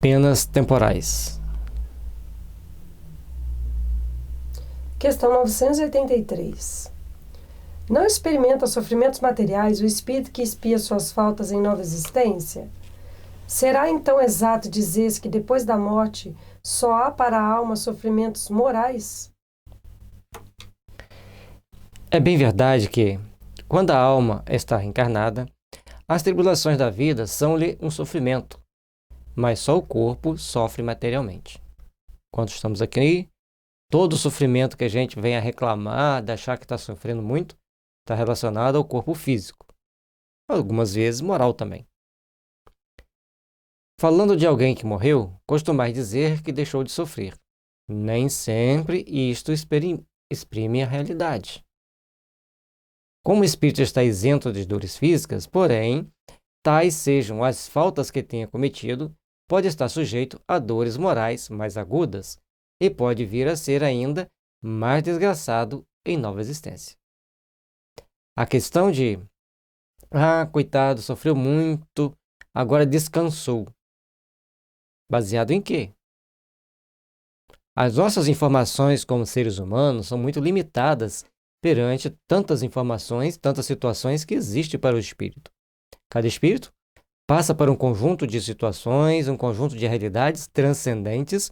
penas temporais. Questão 983. Não experimenta sofrimentos materiais o espírito que expia suas faltas em nova existência? Será então exato dizer-se que depois da morte só há para a alma sofrimentos morais? É bem verdade que, quando a alma está reencarnada, as tribulações da vida são-lhe um sofrimento, mas só o corpo sofre materialmente. Quando estamos aqui, todo o sofrimento que a gente vem a reclamar, de achar que está sofrendo muito, está relacionado ao corpo físico. Algumas vezes moral também. Falando de alguém que morreu, costumais dizer que deixou de sofrer. Nem sempre isto exprime a realidade. Como o espírito está isento de dores físicas, porém, tais sejam as faltas que tenha cometido, pode estar sujeito a dores morais mais agudas e pode vir a ser ainda mais desgraçado em nova existência. A questão de, coitado, sofreu muito, agora descansou. Baseado em quê? As nossas informações como seres humanos são muito limitadas perante tantas informações, tantas situações que existem para o espírito. Cada espírito passa por um conjunto de situações, um conjunto de realidades transcendentes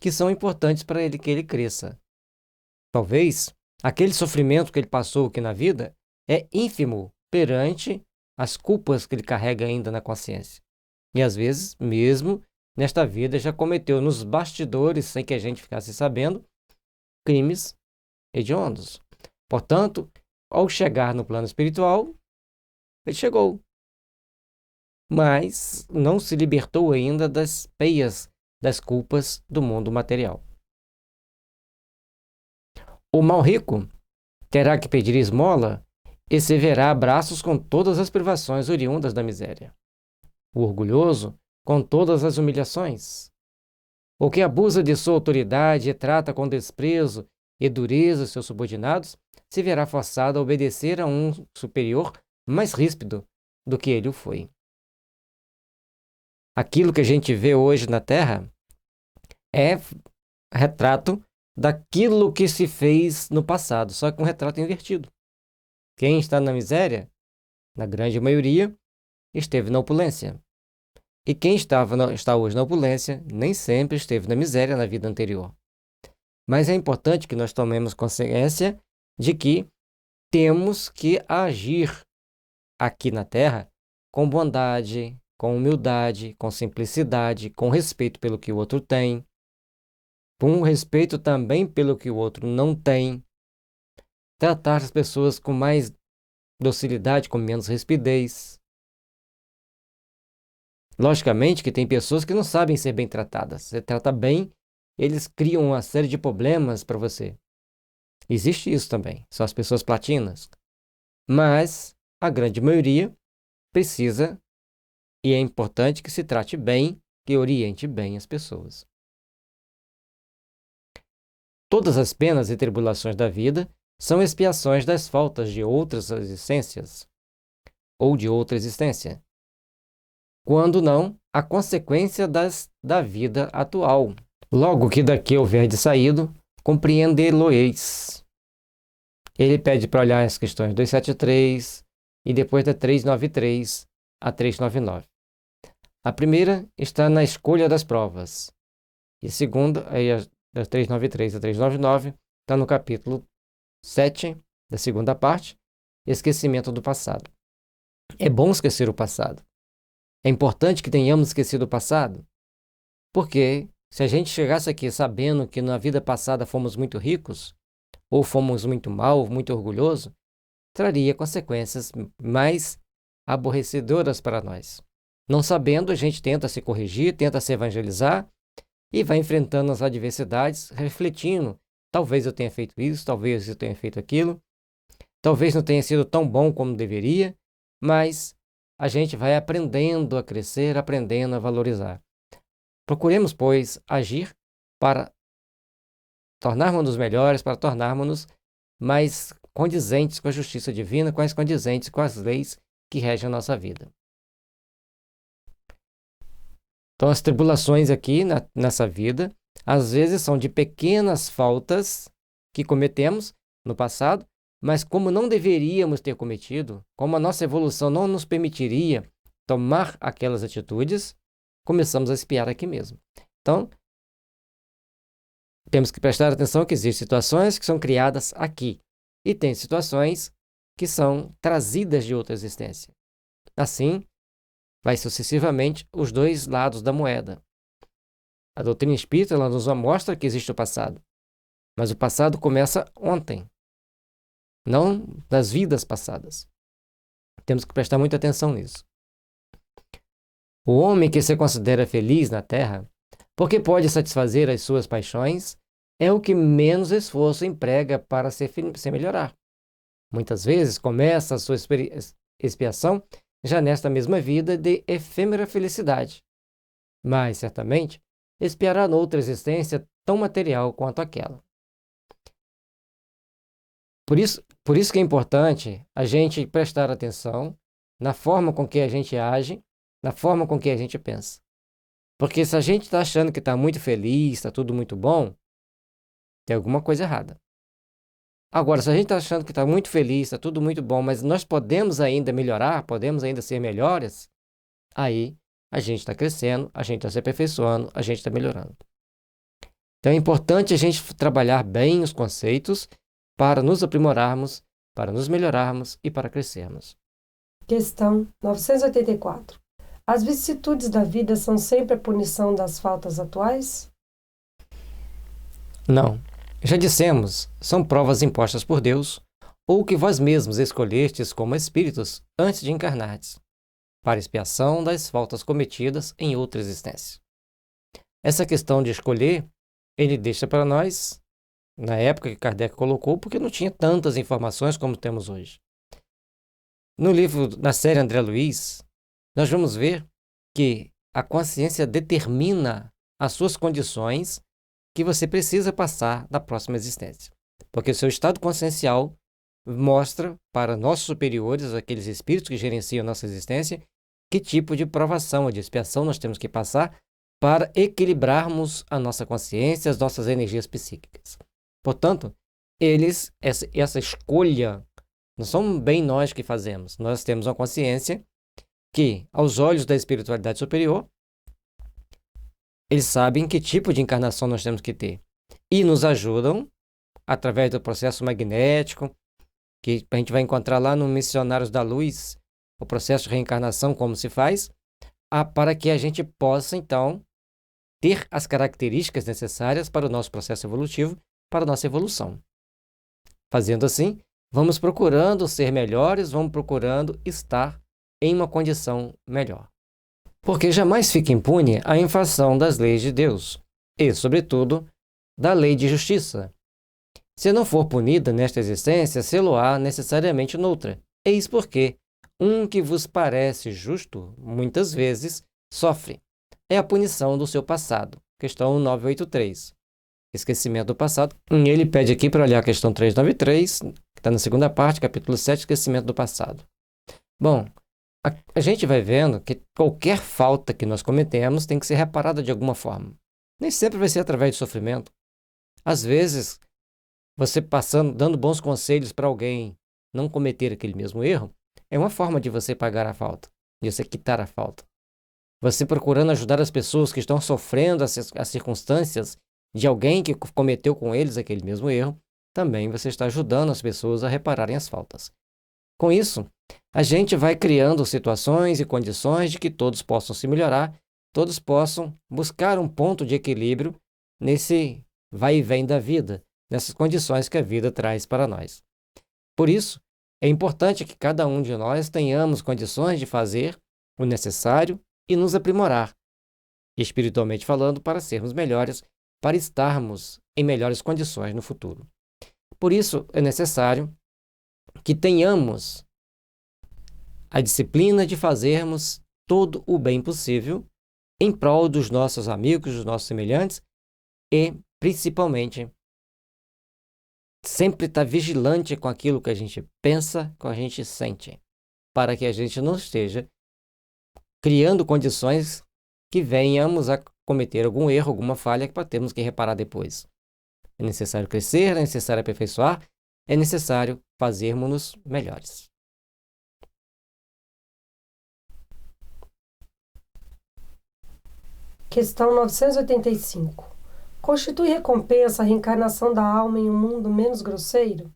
que são importantes para ele que ele cresça. Talvez aquele sofrimento que ele passou aqui na vida é ínfimo perante as culpas que ele carrega ainda na consciência. E às vezes, mesmo nesta vida, já cometeu nos bastidores, sem que a gente ficasse sabendo, crimes hediondos. Portanto, ao chegar no plano espiritual, ele chegou, mas não se libertou ainda das peias, das culpas do mundo material. O mal rico terá que pedir esmola e se verá a braços com todas as privações oriundas da miséria. O orgulhoso com todas as humilhações. O que abusa de sua autoridade e trata com desprezo e dureza seus subordinados, se verá forçado a obedecer a um superior mais ríspido do que ele o foi. Aquilo que a gente vê hoje na Terra é retrato daquilo que se fez no passado, só que um retrato invertido. Quem está na miséria, na grande maioria, esteve na opulência. E quem está hoje na opulência, nem sempre esteve na miséria na vida anterior. Mas é importante que nós tomemos consciência de que temos que agir aqui na Terra com bondade, com humildade, com simplicidade, com respeito pelo que o outro tem, com respeito também pelo que o outro não tem, tratar as pessoas com mais docilidade, com menos rispidez. Logicamente que tem pessoas que não sabem ser bem tratadas. Você trata bem, eles criam uma série de problemas para você. Existe isso também, são as pessoas platinas. Mas a grande maioria precisa e é importante que se trate bem, que oriente bem as pessoas. Todas as penas e tribulações da vida são expiações das faltas de outras existências ou de outra existência. Quando não, a consequência da vida atual. Logo que daqui houver saído, compreendê-lo-eis. Ele pede para olhar as questões 273 e depois da 393 a 399. A primeira está na escolha das provas. E a segunda, aí da 393 a 399, está no capítulo 7, da segunda parte, esquecimento do passado. É bom esquecer o passado. É importante que tenhamos esquecido o passado, porque se a gente chegasse aqui sabendo que na vida passada fomos muito ricos, ou fomos muito mal, muito orgulhosos, traria consequências mais aborrecedoras para nós. Não sabendo, a gente tenta se corrigir, tenta se evangelizar e vai enfrentando as adversidades, refletindo. Talvez eu tenha feito isso, talvez eu tenha feito aquilo, talvez não tenha sido tão bom como deveria, mas a gente vai aprendendo a crescer, aprendendo a valorizar. Procuremos, pois, agir para tornarmos-nos melhores, para tornarmos-nos mais condizentes com a justiça divina, mais condizentes com as leis que regem a nossa vida. Então, as tribulações aqui nessa vida, às vezes são de pequenas faltas que cometemos no passado, mas como não deveríamos ter cometido, como a nossa evolução não nos permitiria tomar aquelas atitudes, começamos a espiar aqui mesmo. Então, temos que prestar atenção que existem situações que são criadas aqui e tem situações que são trazidas de outra existência. Assim, vai sucessivamente os dois lados da moeda. A doutrina espírita ela nos mostra que existe o passado, mas o passado começa ontem, não das vidas passadas. Temos que prestar muita atenção nisso. O homem que se considera feliz na Terra, porque pode satisfazer as suas paixões, é o que menos esforço emprega para se melhorar. Muitas vezes começa a sua expiação já nesta mesma vida de efêmera felicidade, mas certamente expiará noutra existência tão material quanto aquela. Por isso que é importante a gente prestar atenção na forma com que a gente age, na forma com que a gente pensa. Porque se a gente está achando que está muito feliz, está tudo muito bom, tem alguma coisa errada. Agora, se a gente está achando que está muito feliz, está tudo muito bom, mas nós podemos ainda melhorar, podemos ainda ser melhores, aí a gente está crescendo, a gente está se aperfeiçoando, a gente está melhorando. Então é importante a gente trabalhar bem os conceitos para nos aprimorarmos, para nos melhorarmos e para crescermos. Questão 984. As vicissitudes da vida são sempre a punição das faltas atuais? Não. Já dissemos, são provas impostas por Deus, ou que vós mesmos escolhestes como espíritos antes de encarnardes, para expiação das faltas cometidas em outra existência. Essa questão de escolher, ele deixa para nós, na época que Kardec colocou, porque não tinha tantas informações como temos hoje. No livro, na série André Luiz, nós vamos ver que a consciência determina as suas condições que você precisa passar na próxima existência. Porque o seu estado consciencial mostra para nossos superiores, aqueles espíritos que gerenciam a nossa existência, que tipo de provação ou de expiação nós temos que passar para equilibrarmos a nossa consciência, as nossas energias psíquicas. Portanto, essa escolha, não somos bem nós que fazemos. Nós temos uma consciência que, aos olhos da espiritualidade superior, eles sabem que tipo de encarnação nós temos que ter. E nos ajudam, através do processo magnético, que a gente vai encontrar lá no Missionários da Luz, o processo de reencarnação, como se faz, para que a gente possa, então, ter as características necessárias para o nosso processo evolutivo, para a nossa evolução. Fazendo assim, vamos procurando ser melhores, vamos procurando estar em uma condição melhor. Porque jamais fica impune a infração das leis de Deus e, sobretudo, da lei de justiça. Se não for punida nesta existência, sê-lo-á necessariamente noutra. Eis porque que vos parece justo, muitas vezes, sofre. É a punição do seu passado. Questão 983. Esquecimento do passado. Ele pede aqui para olhar a questão 393, que está na segunda parte, capítulo 7, esquecimento do passado. Bom, a gente vai vendo que qualquer falta que nós cometemos tem que ser reparada de alguma forma. Nem sempre vai ser através de sofrimento. Às vezes, você dando bons conselhos para alguém não cometer aquele mesmo erro, é uma forma de você pagar a falta, de você quitar a falta. Você procurando ajudar as pessoas que estão sofrendo as circunstâncias de alguém que cometeu com eles aquele mesmo erro, também você está ajudando as pessoas a repararem as faltas. Com isso, a gente vai criando situações e condições de que todos possam se melhorar, todos possam buscar um ponto de equilíbrio nesse vai e vem da vida, nessas condições que a vida traz para nós. Por isso, é importante que cada um de nós tenhamos condições de fazer o necessário e nos aprimorar, espiritualmente falando, para sermos melhores, para estarmos em melhores condições no futuro. Por isso, é necessário que tenhamos a disciplina de fazermos todo o bem possível em prol dos nossos amigos, dos nossos semelhantes e, principalmente, sempre estar vigilante com aquilo que a gente pensa, com a gente sente, para que a gente não esteja criando condições que venhamos a cometer algum erro, alguma falha que temos que reparar depois. É necessário crescer, é necessário aperfeiçoar, é necessário fazermos-nos melhores. Questão 985. Constitui recompensa a reencarnação da alma em um mundo menos grosseiro?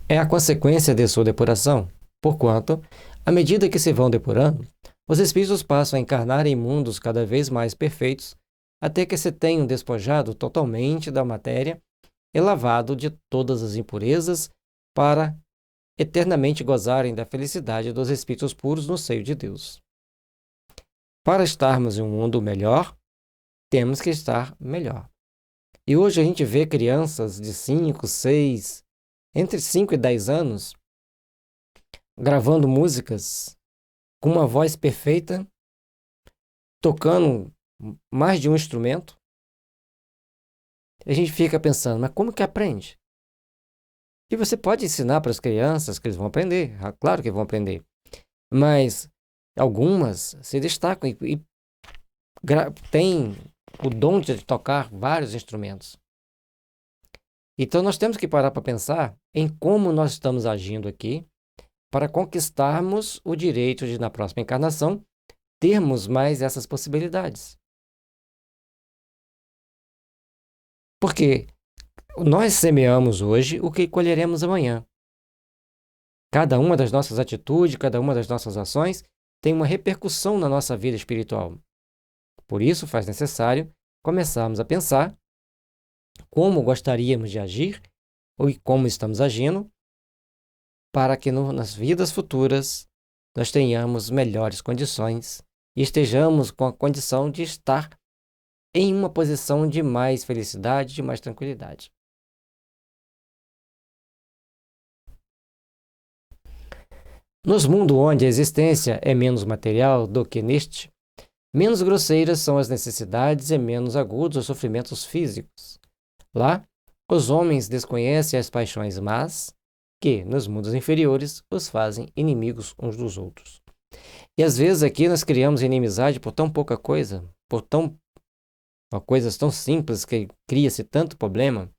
É a consequência de sua depuração, porquanto, à medida que se vão depurando, os espíritos passam a encarnar em mundos cada vez mais perfeitos, até que se tenham despojado totalmente da matéria e lavado de todas as impurezas para eternamente gozarem da felicidade dos espíritos puros no seio de Deus. Para estarmos em um mundo melhor, temos que estar melhor. E hoje a gente vê crianças de 5, 6, entre 5 e 10 anos, gravando músicas com uma voz perfeita, tocando mais de um instrumento. A gente fica pensando, mas como que aprende? E você pode ensinar para as crianças que eles vão aprender, claro que vão aprender, mas algumas se destacam e têm o dom de tocar vários instrumentos. Então nós temos que parar para pensar em como nós estamos agindo aqui para conquistarmos o direito de, na próxima encarnação, termos mais essas possibilidades. Porque nós semeamos hoje o que colheremos amanhã. Cada uma das nossas atitudes, cada uma das nossas ações tem uma repercussão na nossa vida espiritual. Por isso faz necessário começarmos a pensar como gostaríamos de agir ou como estamos agindo para que nas vidas futuras nós tenhamos melhores condições e estejamos com a condição de estar em uma posição de mais felicidade, de mais tranquilidade. Nos mundos onde a existência é menos material do que neste, menos grosseiras são as necessidades e menos agudos os sofrimentos físicos. Lá, os homens desconhecem as paixões más, que, nos mundos inferiores, os fazem inimigos uns dos outros. E às vezes aqui nós criamos inimizade por tão pouca coisa, por coisas tão simples que cria-se tanto problema,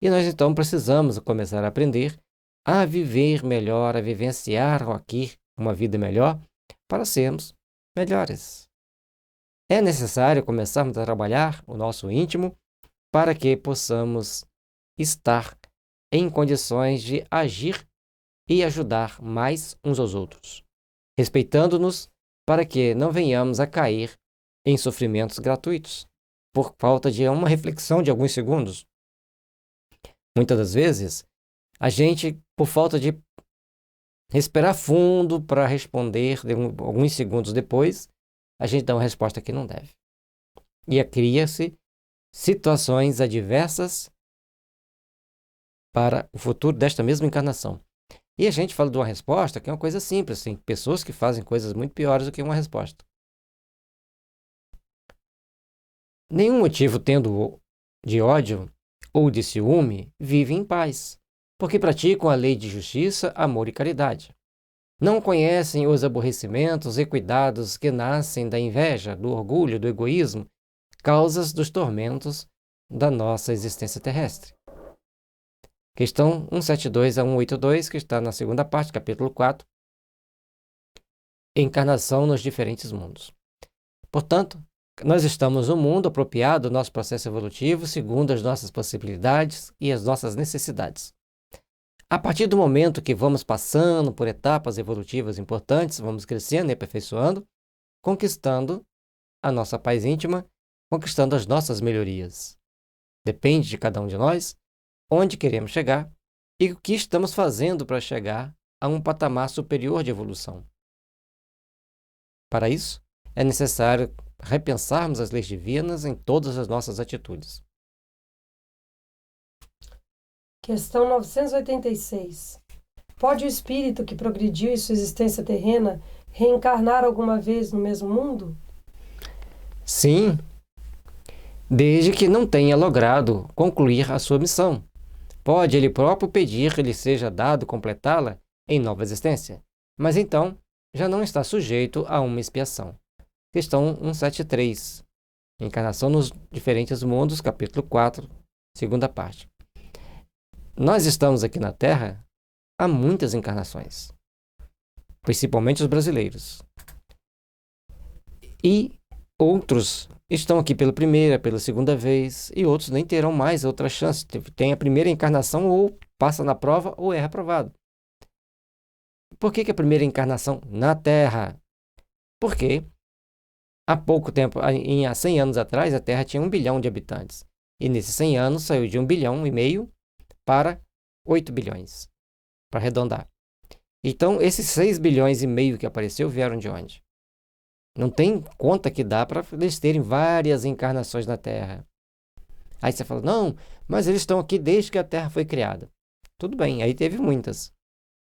e nós então precisamos começar a aprender a viver melhor, a vivenciar aqui uma vida melhor, para sermos melhores. É necessário começarmos a trabalhar o nosso íntimo para que possamos estar em condições de agir e ajudar mais uns aos outros, respeitando-nos para que não venhamos a cair em sofrimentos gratuitos, por falta de uma reflexão de alguns segundos. Muitas das vezes, a gente, por falta de respirar fundo para responder alguns segundos depois, a gente dá uma resposta que não deve. E cria-se situações adversas para o futuro desta mesma encarnação. E a gente fala de uma resposta que é uma coisa simples, tem pessoas que fazem coisas muito piores do que uma resposta. Nenhum motivo tendo de ódio ou de ciúme vive em paz, porque praticam a lei de justiça, amor e caridade. Não conhecem os aborrecimentos e cuidados que nascem da inveja, do orgulho, do egoísmo, causas dos tormentos da nossa existência terrestre. Questão 172 a 182, que está na segunda parte, capítulo 4, Encarnação nos diferentes mundos. Portanto, nós estamos no mundo apropriado do nosso processo evolutivo, segundo as nossas possibilidades e as nossas necessidades. A partir do momento que vamos passando por etapas evolutivas importantes, vamos crescendo e aperfeiçoando, conquistando a nossa paz íntima, conquistando as nossas melhorias. Depende de cada um de nós onde queremos chegar e o que estamos fazendo para chegar a um patamar superior de evolução. Para isso, é necessário repensarmos as leis divinas em todas as nossas atitudes. Questão 986. Pode o espírito que progrediu em sua existência terrena reencarnar alguma vez no mesmo mundo? Sim, desde que não tenha logrado concluir a sua missão. Pode ele próprio pedir que lhe seja dado completá-la em nova existência, mas então já não está sujeito a uma expiação. questão 173. Encarnação nos diferentes mundos, capítulo 4, segunda parte. Nós estamos aqui na Terra há muitas encarnações, principalmente os brasileiros. E outros estão aqui pela primeira, pela segunda vez, e outros nem terão mais outra chance. Tem a primeira encarnação, ou passa na prova, ou é reprovado. Por que a primeira encarnação na Terra? Porque há pouco tempo, há 100 anos atrás, a Terra tinha 1 bilhão de habitantes. E nesses 100 anos saiu de 1 bilhão e meio para 8 bilhões, para arredondar. Então, esses 6 bilhões e meio que apareceu vieram de onde? Não tem conta que dá para eles terem várias encarnações na Terra. Aí você fala, não, mas eles estão aqui desde que a Terra foi criada. Tudo bem, aí teve muitas.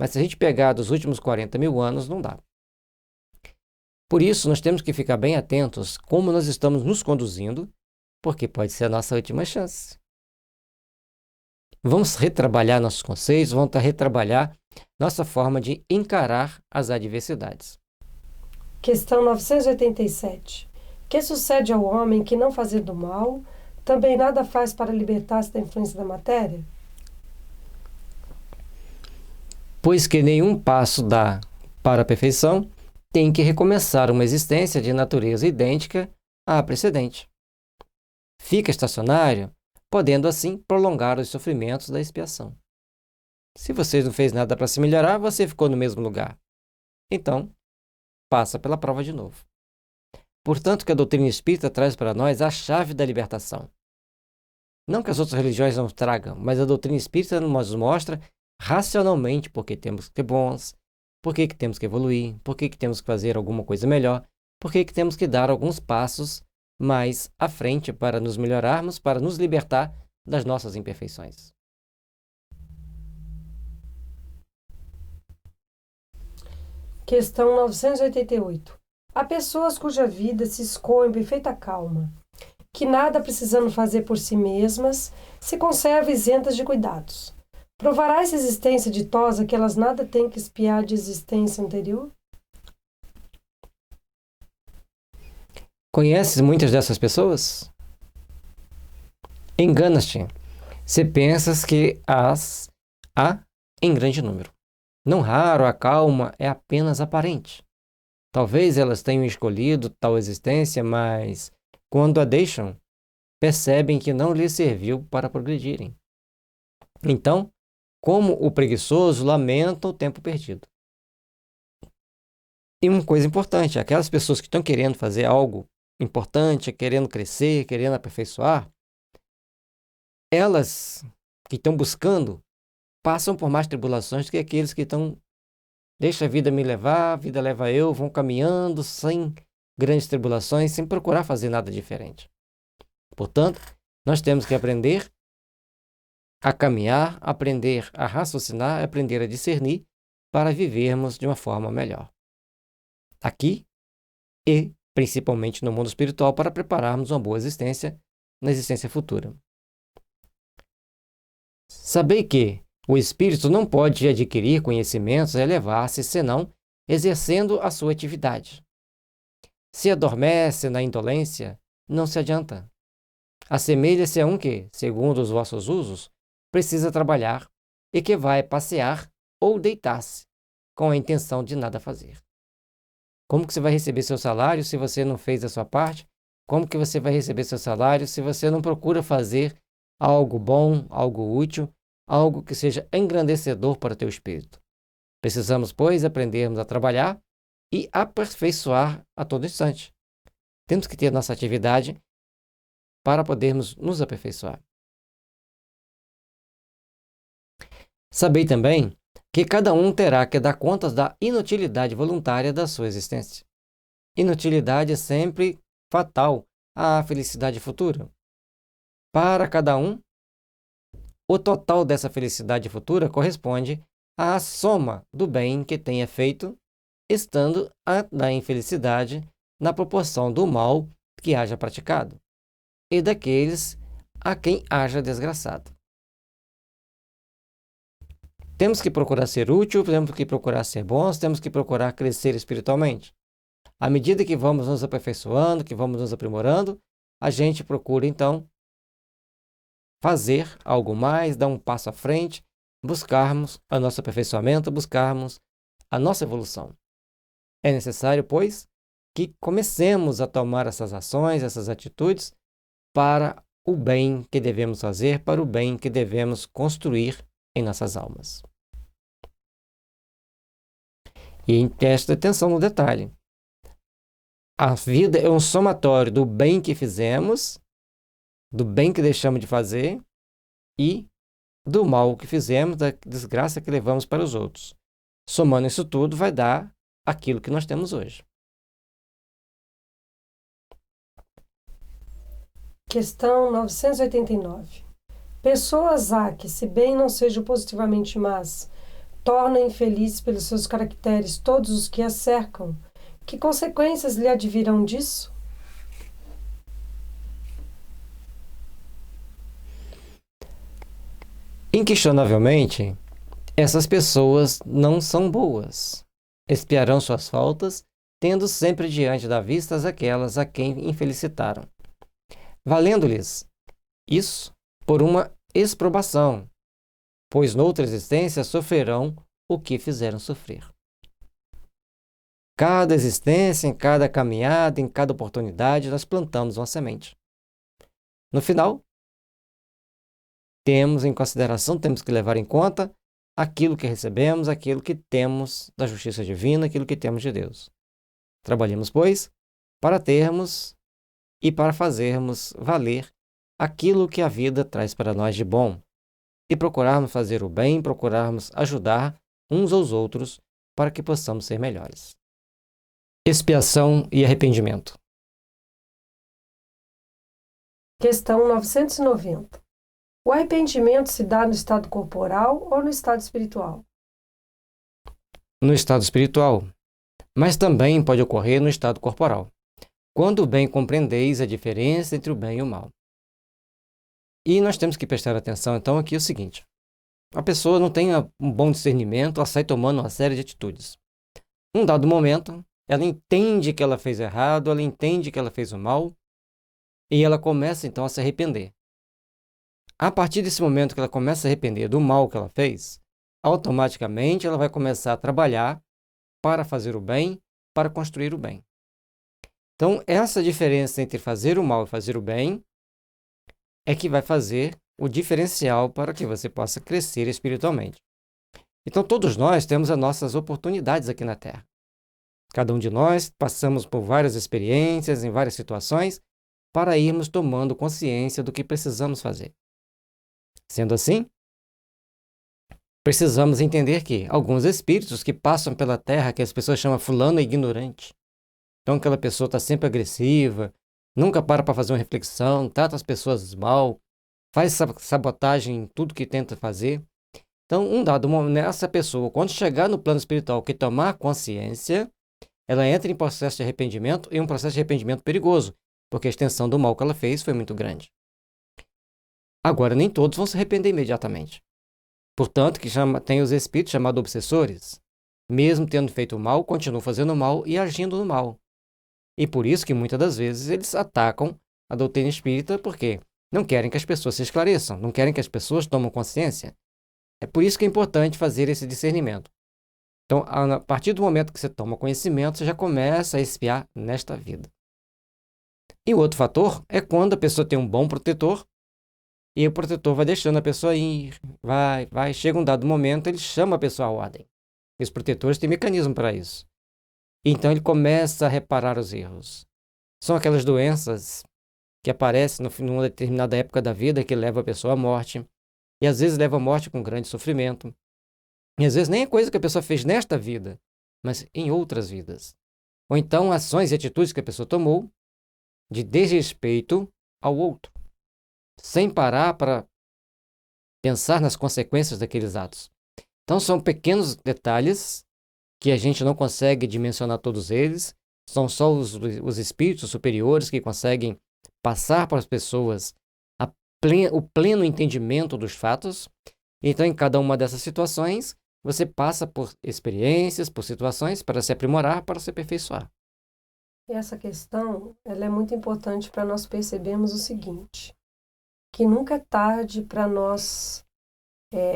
Mas se a gente pegar dos últimos 40 mil anos, não dá. Por isso, nós temos que ficar bem atentos como nós estamos nos conduzindo, porque pode ser a nossa última chance. Vamos retrabalhar nossos conceitos, vamos retrabalhar nossa forma de encarar as adversidades. Questão 987. Que sucede ao homem que, não fazendo mal, também nada faz para libertar-se da influência da matéria? Pois que nenhum passo dá para a perfeição, tem que recomeçar uma existência de natureza idêntica à precedente. Fica estacionário, podendo assim prolongar os sofrimentos da expiação. Se você não fez nada para se melhorar, você ficou no mesmo lugar. Então, passa pela prova de novo. Portanto, que a doutrina espírita traz para nós a chave da libertação. Não que as outras religiões não tragam, mas a doutrina espírita nos mostra racionalmente por que temos que ser bons, por que temos que evoluir, por que temos que fazer alguma coisa melhor, por que temos que dar alguns passos mais à frente para nos melhorarmos, para nos libertar das nossas imperfeições. Questão 988. Há pessoas cuja vida se escoa em perfeita calma, que nada precisando fazer por si mesmas, se conservam isentas de cuidados. Provará essa existência ditosa que elas nada têm que espiar de existência anterior? Conheces muitas dessas pessoas? Enganas-te se pensas que as há em grande número. Não raro a calma é apenas aparente. Talvez elas tenham escolhido tal existência, mas, quando a deixam, percebem que não lhes serviu para progredirem. Então, como o preguiçoso, lamenta o tempo perdido. E uma coisa importante, aquelas pessoas que estão querendo fazer algo importante, querendo crescer, querendo aperfeiçoar, elas que estão buscando passam por mais tribulações que aqueles que estão, deixa a vida me levar, a vida leva eu, vão caminhando sem grandes tribulações, sem procurar fazer nada diferente. Portanto, nós temos que aprender a caminhar, aprender a raciocinar, aprender a discernir para vivermos de uma forma melhor. Aqui e principalmente no mundo espiritual, para prepararmos uma boa existência na existência futura. Sabei que o espírito não pode adquirir conhecimentos e elevar-se senão exercendo a sua atividade. Se adormece na indolência, não se adianta. Assemelha-se a um que, segundo os vossos usos, precisa trabalhar e que vai passear ou deitar-se com a intenção de nada fazer. Como que você vai receber seu salário se você não fez a sua parte? Como que você vai receber seu salário se você não procura fazer algo bom, algo útil, algo que seja engrandecedor para o teu espírito? Precisamos, pois, aprendermos a trabalhar e aperfeiçoar a todo instante. Temos que ter nossa atividade para podermos nos aperfeiçoar. Sabei também que cada um terá que dar contas da inutilidade voluntária da sua existência. Inutilidade é sempre fatal à felicidade futura. Para cada um, o total dessa felicidade futura corresponde à soma do bem que tenha feito, estando a da infelicidade na proporção do mal que haja praticado e daqueles a quem haja desgraçado. Temos que procurar ser útil, temos que procurar ser bons, temos que procurar crescer espiritualmente. À medida que vamos nos aperfeiçoando, que vamos nos aprimorando, a gente procura, então, fazer algo mais, dar um passo à frente, buscarmos o nosso aperfeiçoamento, buscarmos a nossa evolução. É necessário, pois, que comecemos a tomar essas ações, essas atitudes, para o bem que devemos fazer, para o bem que devemos construir em nossas almas. E preste atenção no detalhe. A vida é um somatório do bem que fizemos, do bem que deixamos de fazer e do mal que fizemos, da desgraça que levamos para os outros. Somando isso tudo, vai dar aquilo que nós temos hoje. Questão 989. Pessoas há que, se bem não sejam positivamente más, tornam infelizes pelos seus caracteres todos os que as cercam. Que consequências lhe advirão disso? Inquestionavelmente, essas pessoas não são boas. Expiarão suas faltas, tendo sempre diante da vista aquelas a quem infelicitaram, valendo-lhes isso por uma exprobação, pois noutra existência sofrerão o que fizeram sofrer. Cada existência, em cada caminhada, em cada oportunidade, nós plantamos uma semente. No final, temos em consideração, temos que levar em conta aquilo que recebemos, aquilo que temos da justiça divina, aquilo que temos de Deus. Trabalhemos, pois, para termos e para fazermos valer aquilo que a vida traz para nós de bom e procurarmos fazer o bem, procurarmos ajudar uns aos outros para que possamos ser melhores. Expiação e arrependimento. Questão 990. O arrependimento se dá no estado corporal ou no estado espiritual? No estado espiritual, mas também pode ocorrer no estado corporal, quando bem compreendeis a diferença entre o bem e o mal. E nós temos que prestar atenção, então, aqui o seguinte. A pessoa não tem um bom discernimento, ela sai tomando uma série de atitudes. Num dado momento, ela entende que ela fez errado, ela entende que ela fez o mal, e ela começa, então, a se arrepender. A partir desse momento que ela começa a arrepender do mal que ela fez, automaticamente ela vai começar a trabalhar para fazer o bem, para construir o bem. Então, essa diferença entre fazer o mal e fazer o bem é que vai fazer o diferencial para que você possa crescer espiritualmente. Então, todos nós temos as nossas oportunidades aqui na Terra. Cada um de nós passamos por várias experiências, em várias situações, para irmos tomando consciência do que precisamos fazer. Sendo assim, precisamos entender que alguns espíritos que passam pela Terra, que as pessoas chamam fulano ignorante, então aquela pessoa está sempre agressiva, nunca para fazer uma reflexão, trata as pessoas mal, faz sabotagem em tudo que tenta fazer. Então, um dado momento, essa pessoa, quando chegar no plano espiritual, que tomar consciência, ela entra em processo de arrependimento, e um processo de arrependimento perigoso, porque a extensão do mal que ela fez foi muito grande. Agora, nem todos vão se arrepender imediatamente. Portanto, tem os espíritos chamados obsessores, mesmo tendo feito o mal, continuam fazendo o mal e agindo no mal. E por isso que muitas das vezes eles atacam a doutrina espírita, porque não querem que as pessoas se esclareçam, não querem que as pessoas tomem consciência. É por isso que é importante fazer esse discernimento. Então, a partir do momento que você toma conhecimento, você já começa a expiar nesta vida. E o outro fator é quando a pessoa tem um bom protetor, e o protetor vai deixando a pessoa ir, vai, chega um dado momento, ele chama a pessoa à ordem. E os protetores têm mecanismo para isso. Então ele começa a reparar os erros. São aquelas doenças que aparecem numa determinada época da vida que leva a pessoa à morte, e às vezes leva à morte com grande sofrimento. E às vezes nem é coisa que a pessoa fez nesta vida, mas em outras vidas. Ou então ações e atitudes que a pessoa tomou de desrespeito ao outro, sem parar para pensar nas consequências daqueles atos. Então são pequenos detalhes que a gente não consegue dimensionar todos eles, são só os espíritos superiores que conseguem passar para as pessoas o pleno entendimento dos fatos. Então, em cada uma dessas situações, você passa por experiências, por situações para se aprimorar, para se aperfeiçoar. essa questão, ela é muito importante para nós percebermos o seguinte, que nunca é tarde para nós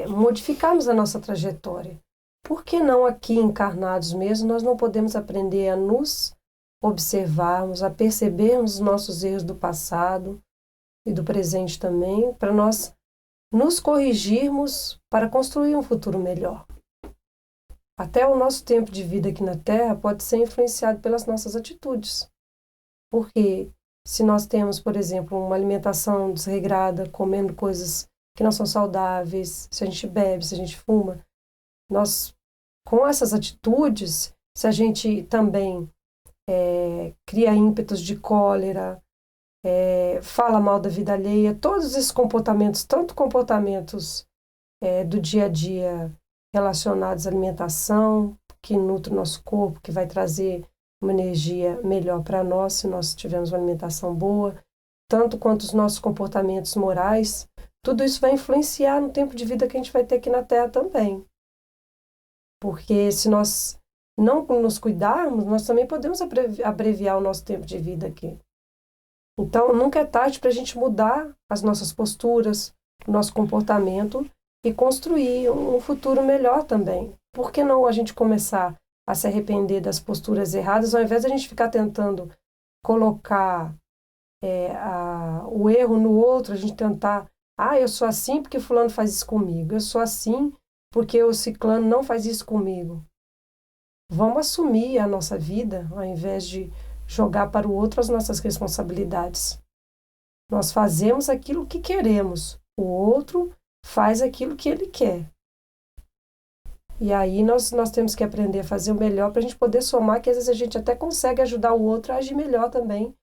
modificarmos a nossa trajetória. Por que não aqui encarnados mesmo, nós não podemos aprender a nos observarmos, a percebermos os nossos erros do passado e do presente também, para nós nos corrigirmos para construir um futuro melhor. Até o nosso tempo de vida aqui na Terra pode ser influenciado pelas nossas atitudes. Porque se nós temos, por exemplo, uma alimentação desregrada, comendo coisas que não são saudáveis, se a gente bebe, se a gente fuma, nós, com essas atitudes, se a gente também cria ímpetos de cólera, fala mal da vida alheia, todos esses comportamentos, tanto comportamentos do dia a dia relacionados à alimentação, que nutre o nosso corpo, que vai trazer uma energia melhor para nós, se nós tivermos uma alimentação boa, tanto quanto os nossos comportamentos morais, tudo isso vai influenciar no tempo de vida que a gente vai ter aqui na Terra também. Porque se nós não nos cuidarmos, nós também podemos abreviar o nosso tempo de vida aqui. Então, nunca é tarde para a gente mudar as nossas posturas, o nosso comportamento e construir um futuro melhor também. Por que não a gente começar a se arrepender das posturas erradas, ao invés de a gente ficar tentando colocar o erro no outro, a gente tentar, eu sou assim porque fulano faz isso comigo, eu sou assim porque o ciclano não faz isso comigo. Vamos assumir a nossa vida, ao invés de jogar para o outro as nossas responsabilidades. Nós fazemos aquilo que queremos, o outro faz aquilo que ele quer. E aí nós temos que aprender a fazer o melhor para a gente poder somar, que às vezes a gente até consegue ajudar o outro a agir melhor também,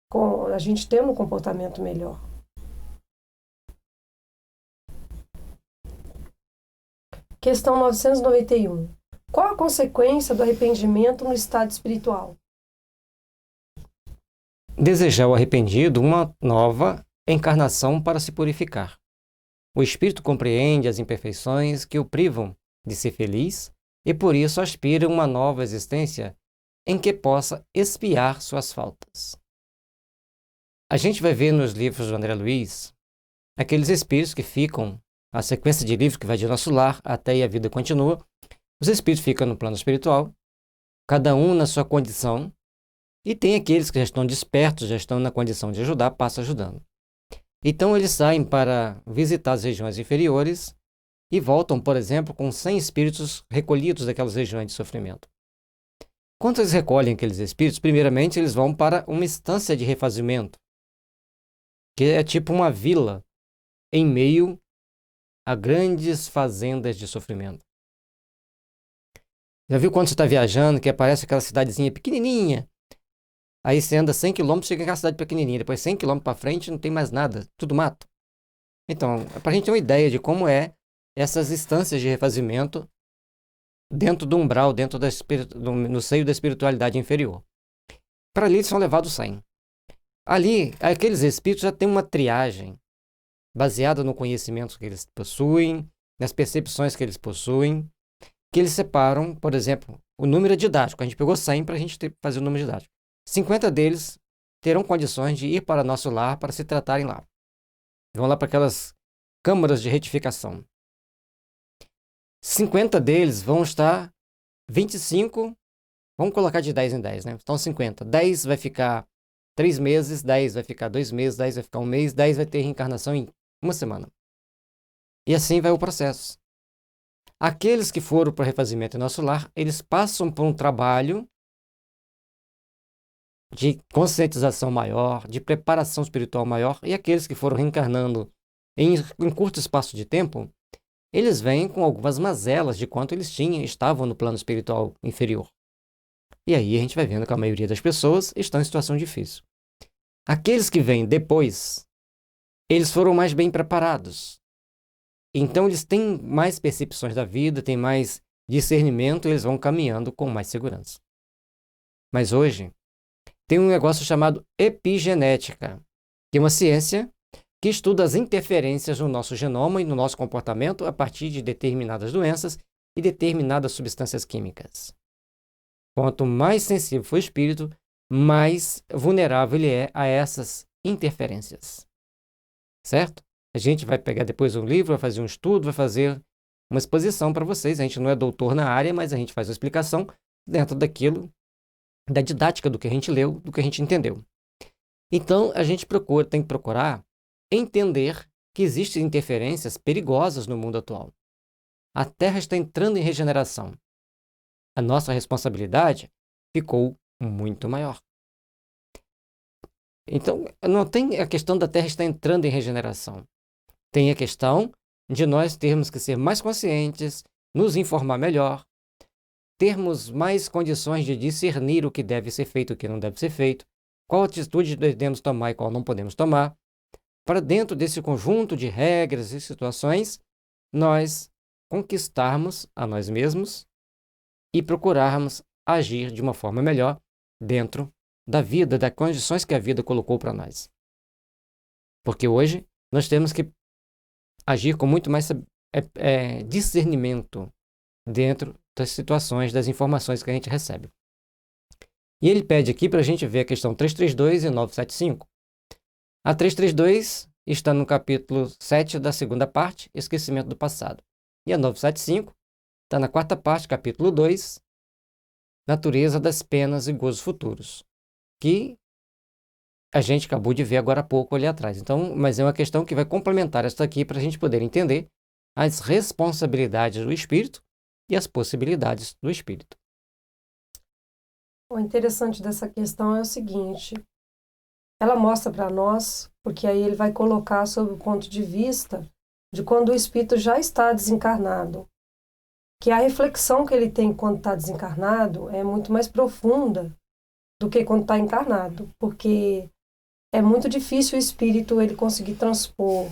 com a gente tendo um comportamento melhor. Questão 991. Qual a consequência do arrependimento no estado espiritual? Desejar o arrependido uma nova encarnação para se purificar. O espírito compreende as imperfeições que o privam de ser feliz e por isso aspira a uma nova existência em que possa expiar suas faltas. A gente vai ver nos livros do André Luiz aqueles espíritos que ficam, a sequência de livros que vai de nosso lar até e a vida continua, os espíritos ficam no plano espiritual, cada um na sua condição, e tem aqueles que já estão despertos, já estão na condição de ajudar, passa ajudando. Então eles saem para visitar as regiões inferiores e voltam, por exemplo, com 100 espíritos recolhidos daquelas regiões de sofrimento. Quando eles recolhem aqueles espíritos, primeiramente eles vão para uma instância de refazimento, que é tipo uma vila em meio a grandes fazendas de sofrimento. Já viu quando você está viajando, que aparece aquela cidadezinha pequenininha? Aí você anda 100 km, chega naquela cidade pequenininha. Depois 100 km para frente não tem mais nada, tudo mato. Então, é para a gente ter uma ideia de como é essas instâncias de refazimento dentro do umbral, dentro no seio da espiritualidade inferior. Para ali eles são levados 100. Ali, aqueles espíritos já têm uma triagem baseada no conhecimento que eles possuem, nas percepções que eles possuem, que eles separam, por exemplo, o número didático. A gente pegou 100 para a gente fazer o número didático. 50 deles terão condições de ir para nosso lar para se tratarem lá. Vão lá para aquelas câmaras de retificação. 50 deles vão estar 25, vamos colocar de 10 em 10, né? Então 50. 10 vai ficar 3 meses, 10 vai ficar 2 meses, 10 vai ficar 1 mês, 10 vai ter reencarnação em 1 semana. E assim vai o processo. Aqueles que foram para o refazimento em nosso lar, eles passam por um trabalho de conscientização maior, de preparação espiritual maior, e aqueles que foram reencarnando em curto espaço de tempo, eles vêm com algumas mazelas de quanto eles estavam no plano espiritual inferior. E aí a gente vai vendo que a maioria das pessoas estão em situação difícil. Aqueles que vêm depois, eles foram mais bem preparados. Então eles têm mais percepções da vida, têm mais discernimento, e eles vão caminhando com mais segurança. Mas hoje, tem um negócio chamado epigenética, que é uma ciência que estuda as interferências no nosso genoma e no nosso comportamento a partir de determinadas doenças e determinadas substâncias químicas. Quanto mais sensível for o espírito, mais vulnerável ele é a essas interferências. Certo? A gente vai pegar depois um livro, vai fazer um estudo, vai fazer uma exposição para vocês. A gente não é doutor na área, mas a gente faz uma explicação dentro daquilo, da didática do que a gente leu, do que a gente entendeu. Então, a gente tem que procurar entender que existem interferências perigosas no mundo atual. A Terra está entrando em regeneração. A nossa responsabilidade ficou muito maior. Então, não tem a questão da Terra estar entrando em regeneração. Tem a questão de nós termos que ser mais conscientes, nos informar melhor, termos mais condições de discernir o que deve ser feito e o que não deve ser feito, qual atitude devemos tomar e qual não podemos tomar, para dentro desse conjunto de regras e situações, nós conquistarmos a nós mesmos e procurarmos agir de uma forma melhor dentro da vida, das condições que a vida colocou para nós. Porque hoje nós temos que agir com muito mais discernimento dentro das situações, das informações que a gente recebe. E ele pede aqui para a gente ver a questão 332 e 975. A 332 está no capítulo 7 da segunda parte, Esquecimento do Passado. E a 975 está na quarta parte, capítulo 2, Natureza das Penas e Gozos Futuros, que a gente acabou de ver agora há pouco ali atrás. Então, mas é uma questão que vai complementar esta aqui para a gente poder entender as responsabilidades do espírito e as possibilidades do espírito. O interessante dessa questão é o seguinte, ela mostra para nós, porque aí ele vai colocar sob o ponto de vista de quando o espírito já está desencarnado, que a reflexão que ele tem quando está desencarnado é muito mais profunda do que quando está encarnado, porque é muito difícil o espírito ele conseguir transpor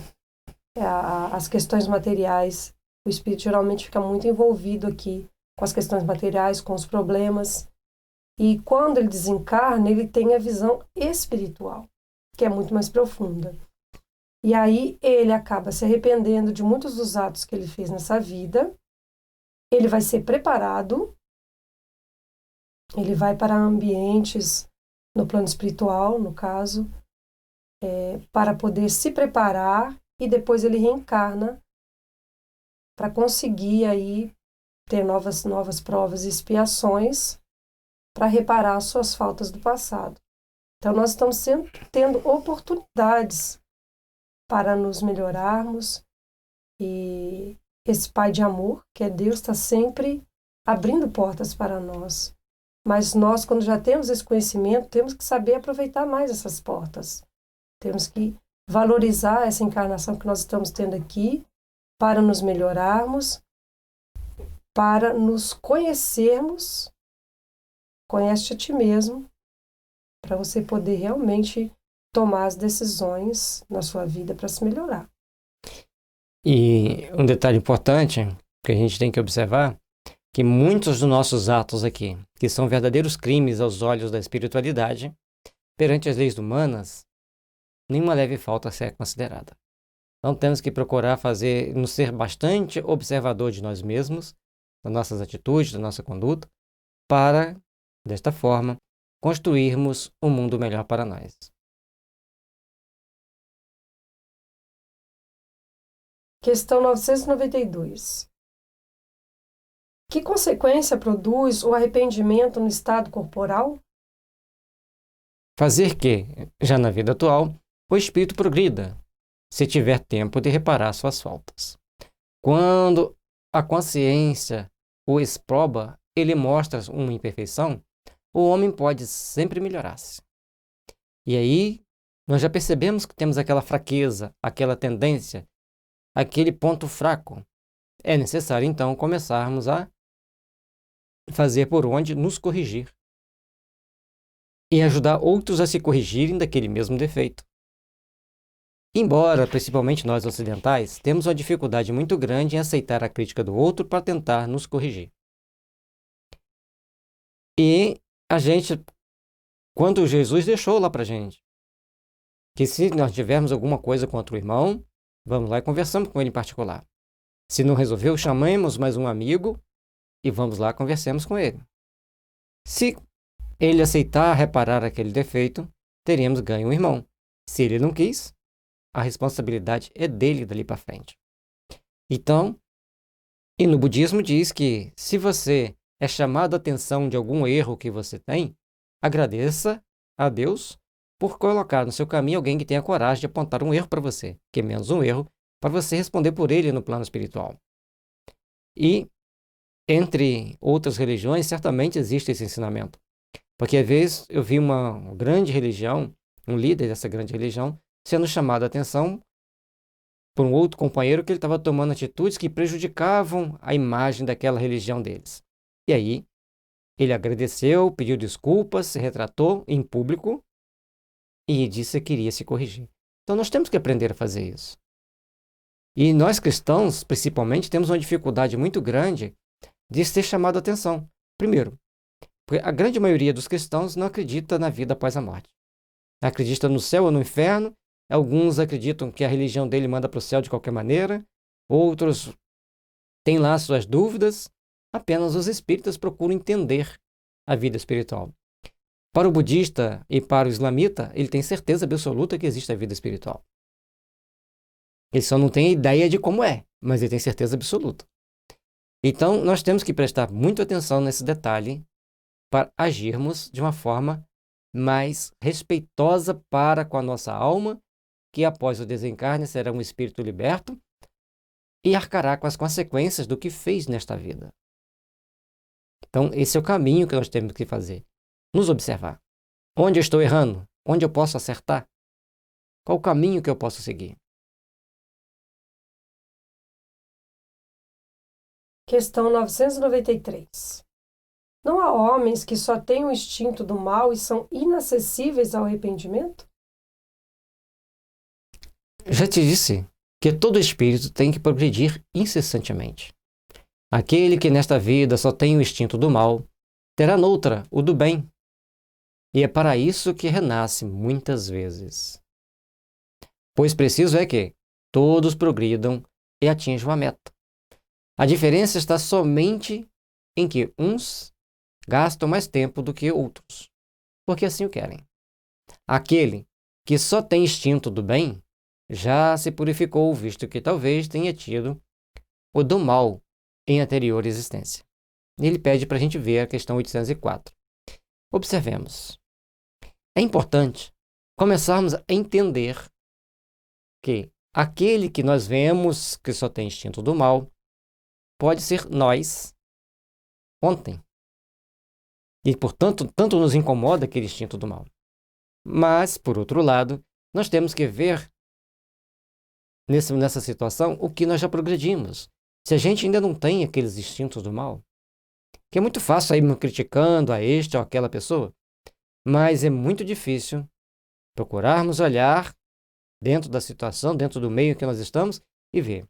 as questões materiais. O espírito geralmente fica muito envolvido aqui com as questões materiais, com os problemas. E quando ele desencarna, ele tem a visão espiritual, que é muito mais profunda. E aí ele acaba se arrependendo de muitos dos atos que ele fez nessa vida. Ele vai ser preparado, ele vai para ambientes no plano espiritual, no caso, para poder se preparar e depois ele reencarna para conseguir aí ter novas provas e expiações para reparar as suas faltas do passado. Então, nós estamos sempre tendo oportunidades para nos melhorarmos e esse Pai de amor, que é Deus, está sempre abrindo portas para nós. Mas nós, quando já temos esse conhecimento, temos que saber aproveitar mais essas portas. Temos que valorizar essa encarnação que nós estamos tendo aqui para nos melhorarmos, para nos conhecermos. Conhece a ti mesmo, para você poder realmente tomar as decisões na sua vida para se melhorar. E um detalhe importante que a gente tem que observar, que muitos dos nossos atos aqui, que são verdadeiros crimes aos olhos da espiritualidade, perante as leis humanas, nenhuma leve falta é considerada. Então temos que procurar nos ser bastante observador de nós mesmos, das nossas atitudes, da nossa conduta, para, desta forma, construirmos um mundo melhor para nós. Questão 992. Que consequência produz o arrependimento no estado corporal? Fazer que, já na vida atual, o espírito progrida, se tiver tempo de reparar suas faltas. Quando a consciência o exproba, ele mostra uma imperfeição, o homem pode sempre melhorar-se. E aí, nós já percebemos que temos aquela fraqueza, aquela tendência, aquele ponto fraco. É necessário, então, começarmos a fazer por onde nos corrigir e ajudar outros a se corrigirem daquele mesmo defeito. Embora, principalmente nós ocidentais, temos uma dificuldade muito grande em aceitar a crítica do outro para tentar nos corrigir. E a gente, quando Jesus deixou lá para a gente, que se nós tivermos alguma coisa contra o irmão, vamos lá e conversamos com ele em particular. Se não resolveu, chamemos mais um amigo e vamos lá, conversemos com ele. Se ele aceitar reparar aquele defeito, teríamos ganho um irmão. Se ele não quis, a responsabilidade é dele dali para frente. Então, e no budismo diz que se você é chamado a atenção de algum erro que você tem, agradeça a Deus por colocar no seu caminho alguém que tenha coragem de apontar um erro para você, que é menos um erro, para você responder por ele no plano espiritual. E, entre outras religiões, certamente existe esse ensinamento. Porque, às vezes, eu vi uma grande religião, um líder dessa grande religião, sendo chamado a atenção por um outro companheiro que ele estava tomando atitudes que prejudicavam a imagem daquela religião deles. E aí, ele agradeceu, pediu desculpas, se retratou em público e disse que queria se corrigir. Então, nós temos que aprender a fazer isso. E nós cristãos, principalmente, temos uma dificuldade muito grande de ser chamado a atenção. Primeiro, porque a grande maioria dos cristãos não acredita na vida após a morte. Acredita no céu ou no inferno. Alguns acreditam que a religião dele manda para o céu de qualquer maneira. Outros têm lá suas dúvidas. Apenas os espíritas procuram entender a vida espiritual. Para o budista e para o islamita, ele tem certeza absoluta que existe a vida espiritual. Ele só não tem ideia de como é, mas ele tem certeza absoluta. Então, nós temos que prestar muita atenção nesse detalhe para agirmos de uma forma mais respeitosa para com a nossa alma, que após o desencarne será um espírito liberto e arcará com as consequências do que fez nesta vida. Então, esse é o caminho que nós temos que fazer. Nos observar. Onde eu estou errando? Onde eu posso acertar? Qual o caminho que eu posso seguir? Questão 993. Não há homens que só têm o instinto do mal e são inacessíveis ao arrependimento? Já te disse que todo espírito tem que progredir incessantemente. Aquele que nesta vida só tem o instinto do mal, terá noutra o do bem. E é para isso que renasce muitas vezes. Pois preciso é que todos progridam e atinjam a meta. A diferença está somente em que uns gastam mais tempo do que outros, porque assim o querem. Aquele que só tem instinto do bem já se purificou, visto que talvez tenha tido o do mal em anterior existência. Ele pede para a gente ver a questão 804. Observemos. É importante começarmos a entender que aquele que nós vemos que só tem instinto do mal pode ser nós ontem. E, portanto, tanto nos incomoda aquele instinto do mal. Mas, por outro lado, nós temos que ver nessa situação o que nós já progredimos. Se a gente ainda não tem aqueles instintos do mal, que é muito fácil ir criticando a este ou aquela pessoa, mas é muito difícil procurarmos olhar dentro da situação, dentro do meio em que nós estamos e ver.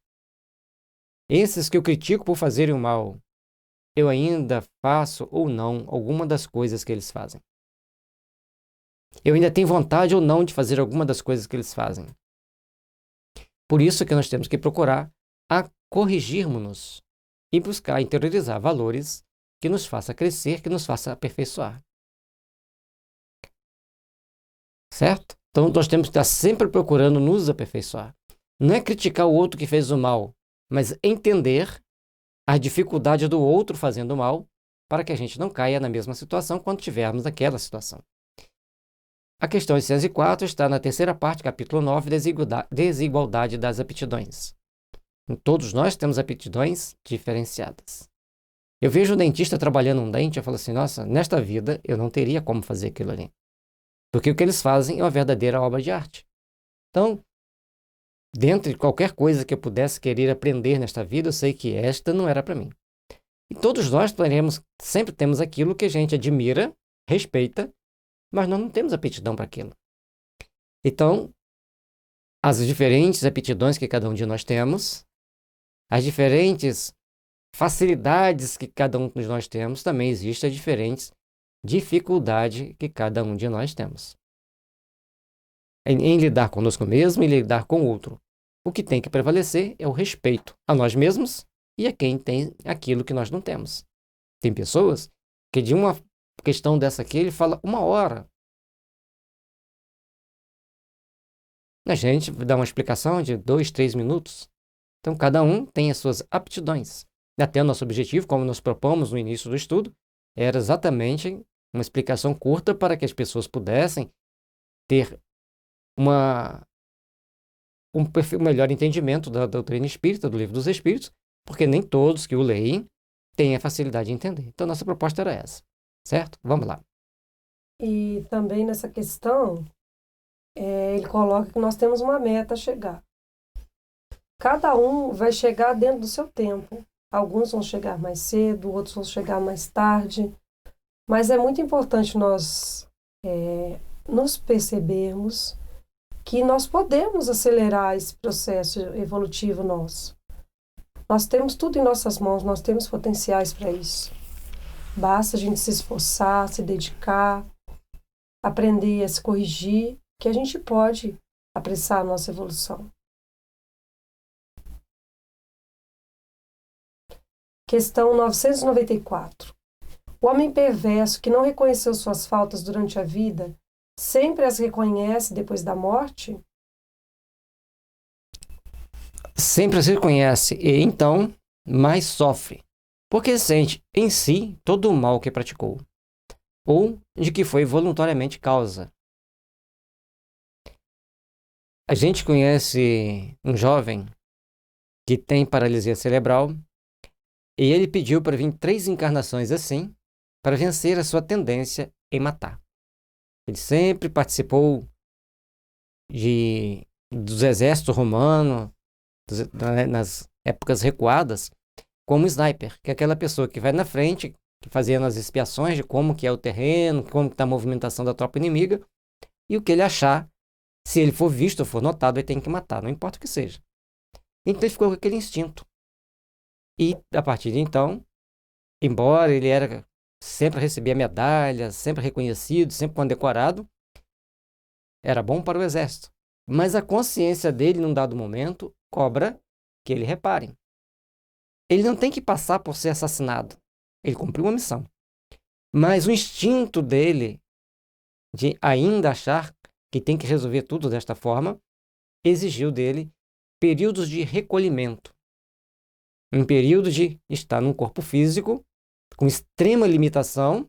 Esses que eu critico por fazerem o mal, eu ainda faço ou não alguma das coisas que eles fazem. Eu ainda tenho vontade ou não de fazer alguma das coisas que eles fazem. Por isso que nós temos que procurar a corrigirmos-nos e buscar interiorizar valores que nos façam crescer, que nos façam aperfeiçoar. Certo? Então, nós temos que estar sempre procurando nos aperfeiçoar. Não é criticar o outro que fez o mal, mas entender a dificuldade do outro fazendo o mal para que a gente não caia na mesma situação quando estivermos naquela situação. A questão 804 está na terceira parte, capítulo 9, desigualdade das aptidões. Todos nós temos aptidões diferenciadas. Eu vejo um dentista trabalhando um dente, eu falo assim, nossa, nesta vida eu não teria como fazer aquilo ali. Porque o que eles fazem é uma verdadeira obra de arte. Então, dentro de qualquer coisa que eu pudesse querer aprender nesta vida, eu sei que esta não era para mim. E todos nós sempre temos aquilo que a gente admira, respeita, mas nós não temos aptidão para aquilo. Então, as diferentes aptidões que cada um de nós temos, as diferentes facilidades que cada um de nós temos, também existem as diferentes dificuldades que cada um de nós temos. Em lidar conosco mesmo e lidar com o outro. O que tem que prevalecer é o respeito a nós mesmos e a quem tem aquilo que nós não temos. Tem pessoas que de uma questão dessa aqui, ele fala 1 hora. A gente dá uma explicação de 2, 3 minutos. Então, cada um tem as suas aptidões. E até o nosso objetivo, como nos propomos no início do estudo, era exatamente uma explicação curta para que as pessoas pudessem ter um melhor entendimento da doutrina espírita, do Livro dos Espíritos, porque nem todos que o leem têm a facilidade de entender. Então, nossa proposta era essa, certo? Vamos lá. E também nessa questão, ele coloca que nós temos uma meta a chegar. Cada um vai chegar dentro do seu tempo. Alguns vão chegar mais cedo, outros vão chegar mais tarde. Mas é muito importante nós nos percebermos que nós podemos acelerar esse processo evolutivo nosso. Nós temos tudo em nossas mãos, nós temos potenciais para isso. Basta a gente se esforçar, se dedicar, aprender a se corrigir, que a gente pode apressar a nossa evolução. Questão 994. O homem perverso que não reconheceu suas faltas durante a vida, sempre as reconhece depois da morte? Sempre as reconhece e, então, mais sofre, porque sente em si todo o mal que praticou, ou de que foi voluntariamente causa. A gente conhece um jovem que tem paralisia cerebral e ele pediu para vir 3 encarnações assim para vencer a sua tendência em matar. Ele sempre participou dos exércitos romanos, nas épocas recuadas, como sniper, que é aquela pessoa que vai na frente, que fazia as expiações de como que é o terreno, como que está a movimentação da tropa inimiga, e o que ele achar, se ele for visto ou for notado, ele tem que matar, não importa o que seja. Então ele ficou com aquele instinto. E, a partir de então, embora ele sempre recebia medalhas, sempre reconhecido, sempre condecorado, era bom para o exército. Mas a consciência dele, num dado momento, cobra que ele repare. Ele não tem que passar por ser assassinado. Ele cumpriu uma missão. Mas o instinto dele de ainda achar que tem que resolver tudo desta forma, exigiu dele períodos de recolhimento. Um período de estar num corpo físico, com extrema limitação,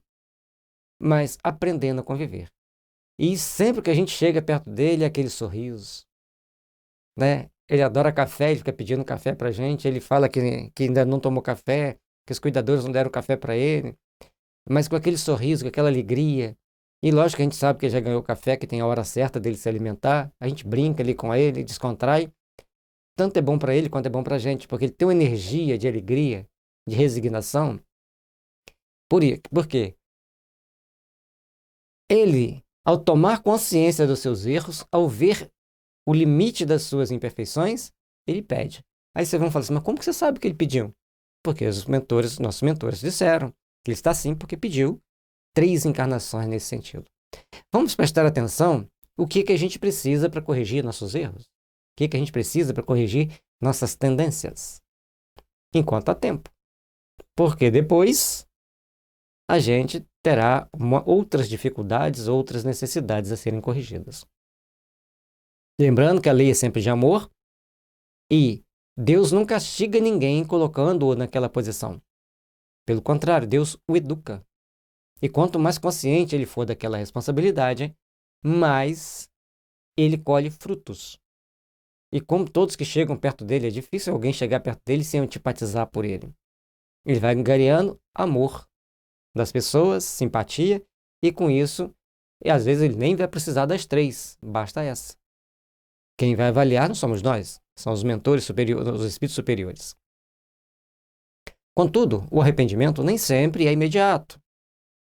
mas aprendendo a conviver. E sempre que a gente chega perto dele, é aquele sorriso, né? Ele adora café, ele fica pedindo café pra gente, ele fala que ainda não tomou café, que os cuidadores não deram café para ele, mas com aquele sorriso, com aquela alegria. E lógico que a gente sabe que ele já ganhou café, que tem a hora certa dele se alimentar, a gente brinca ali com ele, descontrai. Tanto é bom para ele quanto é bom para a gente, porque ele tem uma energia de alegria, de resignação. Por quê? Ele, ao tomar consciência dos seus erros, ao ver o limite das suas imperfeições, ele pede. Aí vocês vão falar assim, mas como que você sabe que ele pediu? Porque nossos mentores disseram que ele está assim porque pediu 3 encarnações nesse sentido. Vamos prestar atenção o que a gente precisa para corrigir nossos erros. O que a gente precisa para corrigir nossas tendências. Enquanto há tempo. Porque depois a gente terá outras dificuldades, outras necessidades a serem corrigidas. Lembrando que a lei é sempre de amor e Deus não castiga ninguém colocando-o naquela posição. Pelo contrário, Deus o educa. E quanto mais consciente ele for daquela responsabilidade, mais ele colhe frutos. E como todos que chegam perto dele, é difícil alguém chegar perto dele sem antipatizar por ele. Ele vai angariando amor das pessoas, simpatia, e com isso, às vezes ele nem vai precisar das 3, basta essa. Quem vai avaliar não somos nós, são os mentores superiores, os espíritos superiores. Contudo, o arrependimento nem sempre é imediato.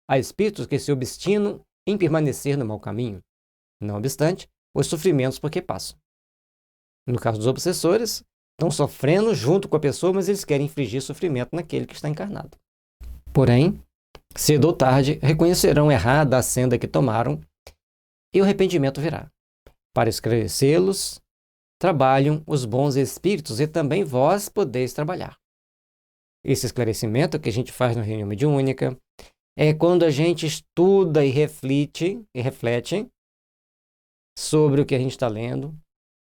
Há espíritos que se obstinam em permanecer no mau caminho, não obstante os sofrimentos por que passam. No caso dos obsessores, estão sofrendo junto com a pessoa, mas eles querem infligir sofrimento naquele que está encarnado. Porém, cedo ou tarde, reconhecerão errada a senda que tomaram e o arrependimento virá. Para esclarecê-los, trabalham os bons espíritos e também vós podeis trabalhar. Esse esclarecimento que a gente faz no reunião mediúnica é quando a gente estuda e reflete sobre o que a gente está lendo,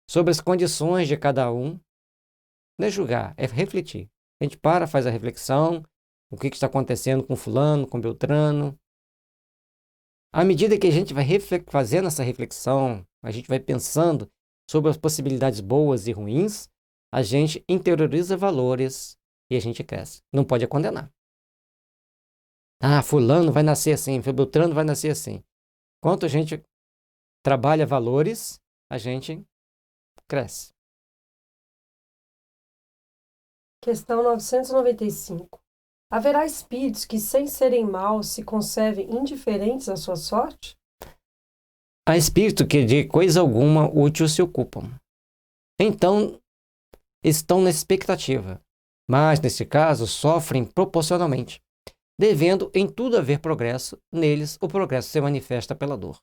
sobre as condições de cada um. Não é julgar, é refletir. A gente para, faz a reflexão, o que está acontecendo com fulano, com Beltrano. À medida que a gente vai fazendo essa reflexão, a gente vai pensando sobre as possibilidades boas e ruins, a gente interioriza valores e a gente cresce. Não pode condenar. Ah, fulano vai nascer assim, Beltrano vai nascer assim. Enquanto a gente trabalha valores, a gente cresce. Questão 995. Haverá espíritos que, sem serem maus, se conservem indiferentes à sua sorte? Há espírito que de coisa alguma útil se ocupam. Então, estão na expectativa, mas, nesse caso, sofrem proporcionalmente. Devendo em tudo haver progresso, neles o progresso se manifesta pela dor.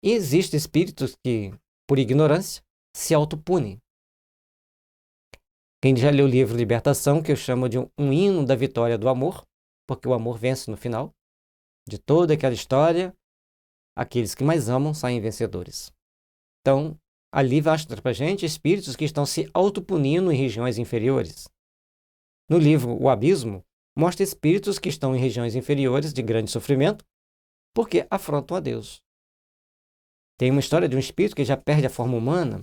E existem espíritos que, por ignorância, se autopunem. Quem já leu o livro Libertação, que eu chamo de um hino da vitória do amor, porque o amor vence no final, de toda aquela história, aqueles que mais amam saem vencedores. Então, ali mostra para a gente espíritos que estão se autopunindo em regiões inferiores. No livro O Abismo, mostra espíritos que estão em regiões inferiores de grande sofrimento porque afrontam a Deus. Tem uma história de um espírito que já perde a forma humana.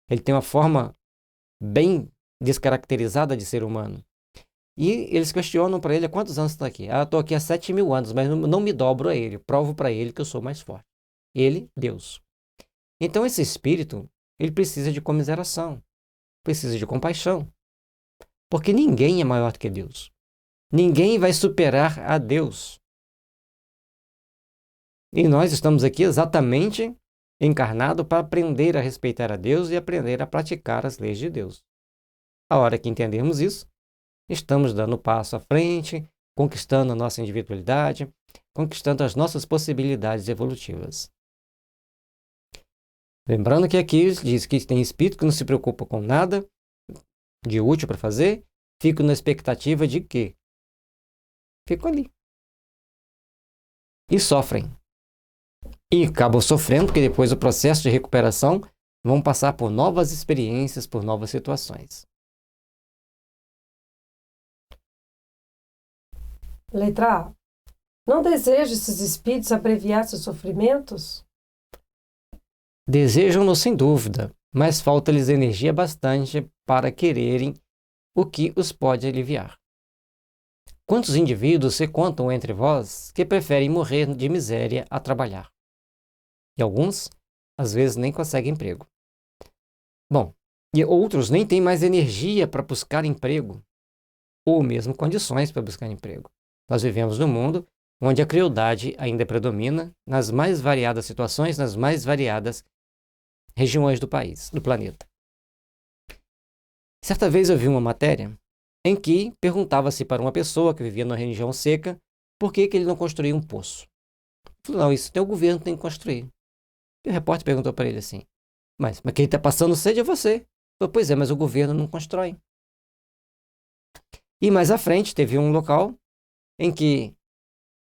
Ele tem uma forma bem descaracterizada de ser humano. E eles questionam para ele há quantos anos está aqui. Ah, estou aqui há 7.000 anos, mas não me dobro a ele. Provo para ele que eu sou mais forte. Ele, Deus. Então esse espírito, ele precisa de comiseração. Precisa de compaixão. Porque ninguém é maior do que Deus. Ninguém vai superar a Deus. E nós estamos aqui exatamente encarnados para aprender a respeitar a Deus e aprender a praticar as leis de Deus. A hora que entendermos isso, estamos dando um passo à frente, conquistando a nossa individualidade, conquistando as nossas possibilidades evolutivas. Lembrando que aqui diz que tem espírito que não se preocupa com nada de útil para fazer, fico na expectativa de quê? Fico ali. E sofrem. E acabam sofrendo, porque depois do processo de recuperação vão passar por novas experiências, por novas situações. Letra A. Não desejam esses espíritos abreviar seus sofrimentos? Desejam-no sem dúvida, mas falta-lhes energia bastante para quererem o que os pode aliviar. Quantos indivíduos se contam entre vós que preferem morrer de miséria a trabalhar? E alguns, às vezes, nem conseguem emprego. Bom, e outros nem têm mais energia para buscar emprego, ou mesmo condições para buscar emprego. Nós vivemos num mundo onde a crueldade ainda predomina nas mais variadas situações, nas mais variadas regiões do país, do planeta. Certa vez eu vi uma matéria em que perguntava-se para uma pessoa que vivia numa região seca por que ele não construía um poço. Ele falou, não, isso tem o governo que tem que construir. E o repórter perguntou para ele assim, mas quem está passando sede é você. Ele falou, pois é, mas o governo não constrói. E mais à frente teve um local em que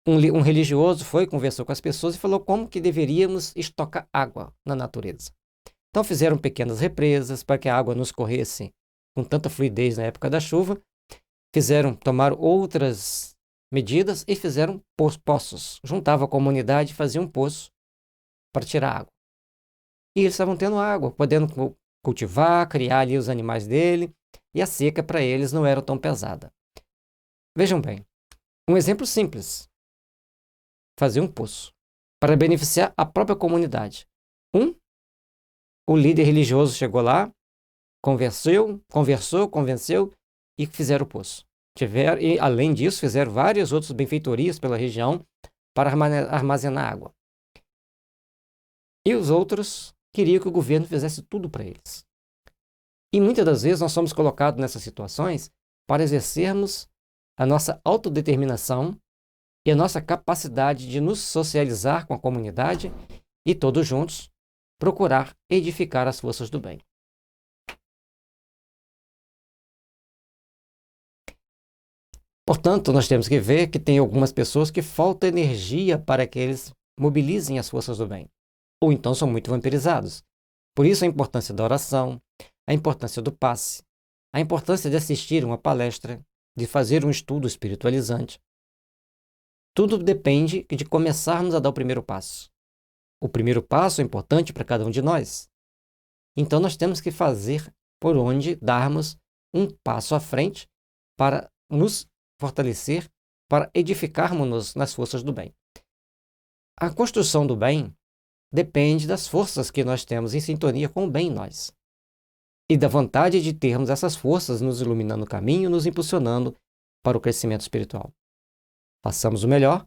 um religioso conversou com as pessoas e falou como que deveríamos estocar água na natureza. Então fizeram pequenas represas para que a água não escorresse com tanta fluidez na época da chuva. Tomaram outras medidas e fizeram poços. Juntavam a comunidade e faziam um poço para tirar água. E eles estavam tendo água, podendo cultivar, criar ali os animais dele, e a seca para eles não era tão pesada. Vejam bem, um exemplo simples. Fazer um poço para beneficiar a própria comunidade. O líder religioso chegou lá, convenceu e fizeram o poço. E, além disso, fizeram várias outras benfeitorias pela região para armazenar água. E os outros queriam que o governo fizesse tudo para eles. E muitas das vezes nós somos colocados nessas situações para exercermos a nossa autodeterminação e a nossa capacidade de nos socializar com a comunidade e todos juntos procurar edificar as forças do bem. Portanto, nós temos que ver que tem algumas pessoas que falta energia para que eles mobilizem as forças do bem, ou então são muito vampirizados. Por isso a importância da oração, a importância do passe, a importância de assistir uma palestra, de fazer um estudo espiritualizante. Tudo depende de começarmos a dar o primeiro passo. O primeiro passo é importante para cada um de nós. Então nós temos que fazer por onde darmos um passo à frente para nos fortalecer, para edificarmos-nos nas forças do bem. A construção do bem depende das forças que nós temos em sintonia com o bem em nós. E da vontade de termos essas forças nos iluminando o caminho, nos impulsionando para o crescimento espiritual. Façamos o melhor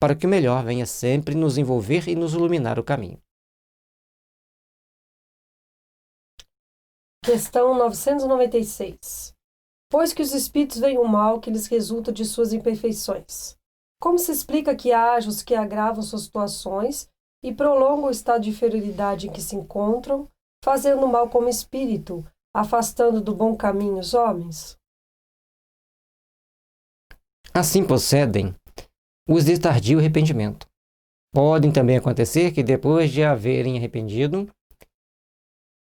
para que o melhor venha sempre nos envolver e nos iluminar o caminho. Questão 996. Pois que os espíritos veem o mal que lhes resulta de suas imperfeições. Como se explica que haja os que agravam suas situações e prolongam o estado de inferioridade em que se encontram, fazendo mal como espírito, afastando do bom caminho os homens? Assim procedem os de tardio arrependimento. Podem também acontecer que depois de haverem arrependido,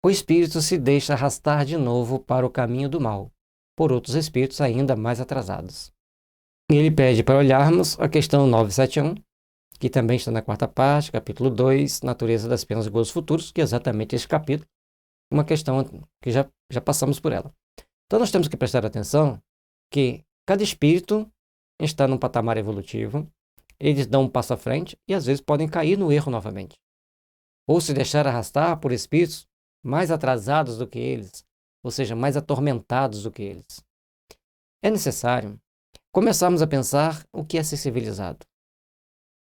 o espírito se deixa arrastar de novo para o caminho do mal, por outros espíritos ainda mais atrasados. Ele pede para olharmos a questão 971, que também está na quarta parte, capítulo 2, Natureza das Penas e Gozos Futuros, que é exatamente esse capítulo, uma questão que já passamos por ela. Então nós temos que prestar atenção que cada espírito está num patamar evolutivo, eles dão um passo à frente e às vezes podem cair no erro novamente, ou se deixar arrastar por espíritos mais atrasados do que eles, ou seja, mais atormentados do que eles. É necessário começarmos a pensar o que é ser civilizado.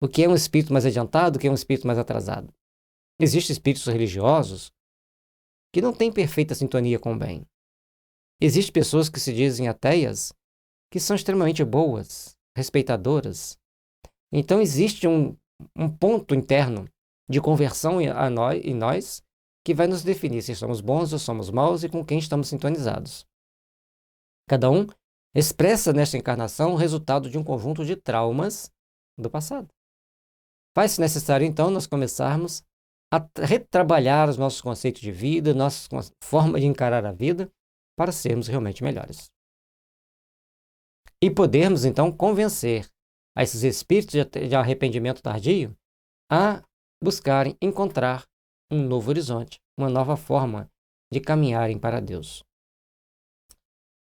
O que é um espírito mais adiantado, o que é um espírito mais atrasado. Existem espíritos religiosos que não têm perfeita sintonia com o bem. Existem pessoas que se dizem ateias, que são extremamente boas, respeitadoras. Então existe um ponto interno de conversão em nós que vai nos definir se somos bons ou somos maus e com quem estamos sintonizados. Cada um expressa nesta encarnação o resultado de um conjunto de traumas do passado. Faz-se necessário, então, nós começarmos a retrabalhar os nossos conceitos de vida, nossa forma de encarar a vida, para sermos realmente melhores. E podermos, então, convencer a esses espíritos de arrependimento tardio a buscarem encontrar um novo horizonte, uma nova forma de caminharem para Deus.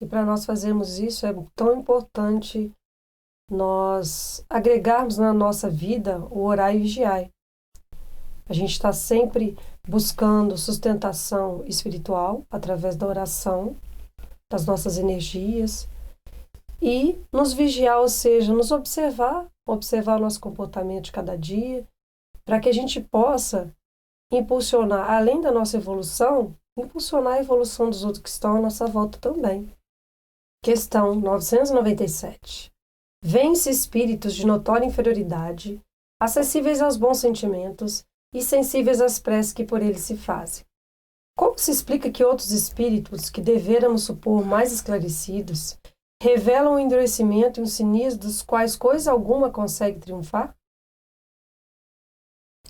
E para nós fazermos isso, é tão importante nós agregarmos na nossa vida o orar e vigiar. A gente está sempre buscando sustentação espiritual através da oração, das nossas energias, e nos vigiar, ou seja, nos observar o nosso comportamento de cada dia, para que a gente possa impulsionar, além da nossa evolução, impulsionar a evolução dos outros que estão à nossa volta também. Questão 997. Vêem-se espíritos de notória inferioridade, acessíveis aos bons sentimentos e sensíveis às preces que por eles se fazem. Como se explica que outros espíritos, que deveramos supor mais esclarecidos, revelam o endurecimento e o cinismo dos quais coisa alguma consegue triunfar?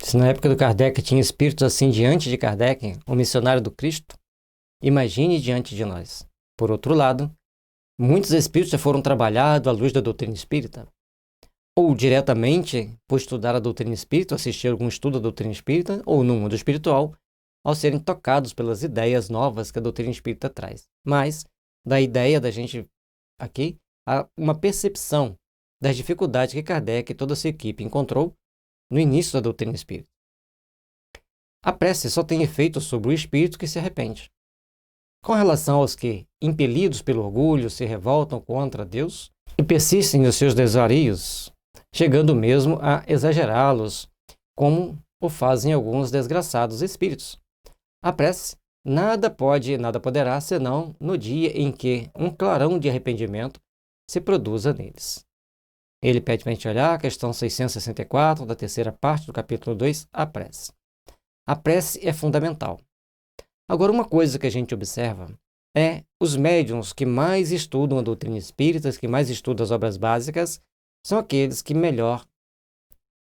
Se na época do Kardec tinha espíritos assim diante de Kardec, o missionário do Cristo, imagine diante de nós. Por outro lado, muitos espíritos já foram trabalhados à luz da doutrina espírita, ou diretamente por estudar a doutrina espírita, assistir algum estudo da doutrina espírita, ou no mundo espiritual, ao serem tocados pelas ideias novas que a doutrina espírita traz. Mas, da ideia da gente aqui, há uma percepção das dificuldades que Kardec e toda a sua equipe encontrou no início da doutrina espírita. A prece só tem efeito sobre o espírito que se arrepende. Com relação aos que, impelidos pelo orgulho, se revoltam contra Deus e persistem nos seus desvarios, chegando mesmo a exagerá-los, como o fazem alguns desgraçados espíritos. A prece nada pode e nada poderá, senão no dia em que um clarão de arrependimento se produza neles. Ele pede para a gente olhar a questão 664, da terceira parte do capítulo 2, a prece. A prece é fundamental. Agora, uma coisa que a gente observa é os médiuns que mais estudam a doutrina espírita, que mais estudam as obras básicas, são aqueles que melhor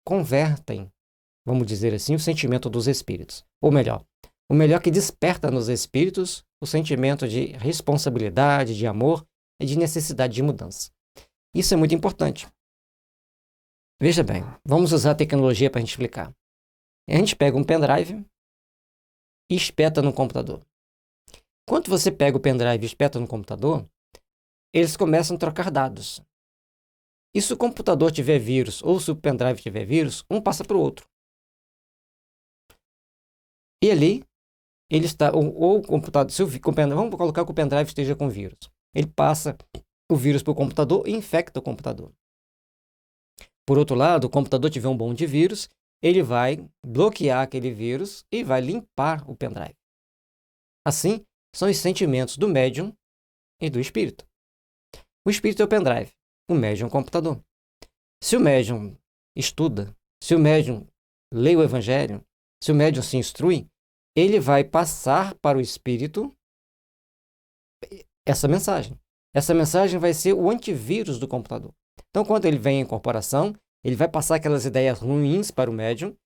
convertem, vamos dizer assim, o sentimento dos espíritos. Ou melhor, o melhor que desperta nos espíritos o sentimento de responsabilidade, de amor e de necessidade de mudança. Isso é muito importante. Veja bem, vamos usar a tecnologia para a gente explicar. A gente pega um pendrive e espeta no computador. Quando você pega o pendrive e espeta no computador, eles começam a trocar dados. E se o computador tiver vírus ou se o pendrive tiver vírus, um passa para o outro. E ali, ele está, ou o computador, vamos colocar que o pendrive esteja com vírus. Ele passa o vírus para o computador e infecta o computador. Por outro lado, o computador tiver um bom de vírus, ele vai bloquear aquele vírus e vai limpar o pendrive. Assim, são os sentimentos do médium e do espírito. O espírito é o pendrive, o médium é o computador. Se o médium estuda, se o médium lê o evangelho, se o médium se instrui, ele vai passar para o espírito essa mensagem. Essa mensagem vai ser o antivírus do computador. Então, quando ele vem em incorporação, ele vai passar aquelas ideias ruins para o médium.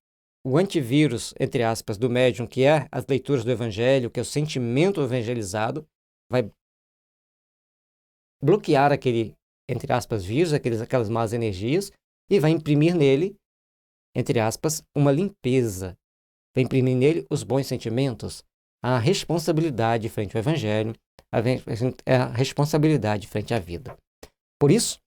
O antivírus, entre aspas, do médium, que é as leituras do evangelho, que é o sentimento evangelizado, vai bloquear aquele, entre aspas, vírus, aquelas más energias, e vai imprimir nele, entre aspas, uma limpeza. Vai imprimir nele os bons sentimentos, a responsabilidade frente ao evangelho, a responsabilidade frente à vida. Por isso,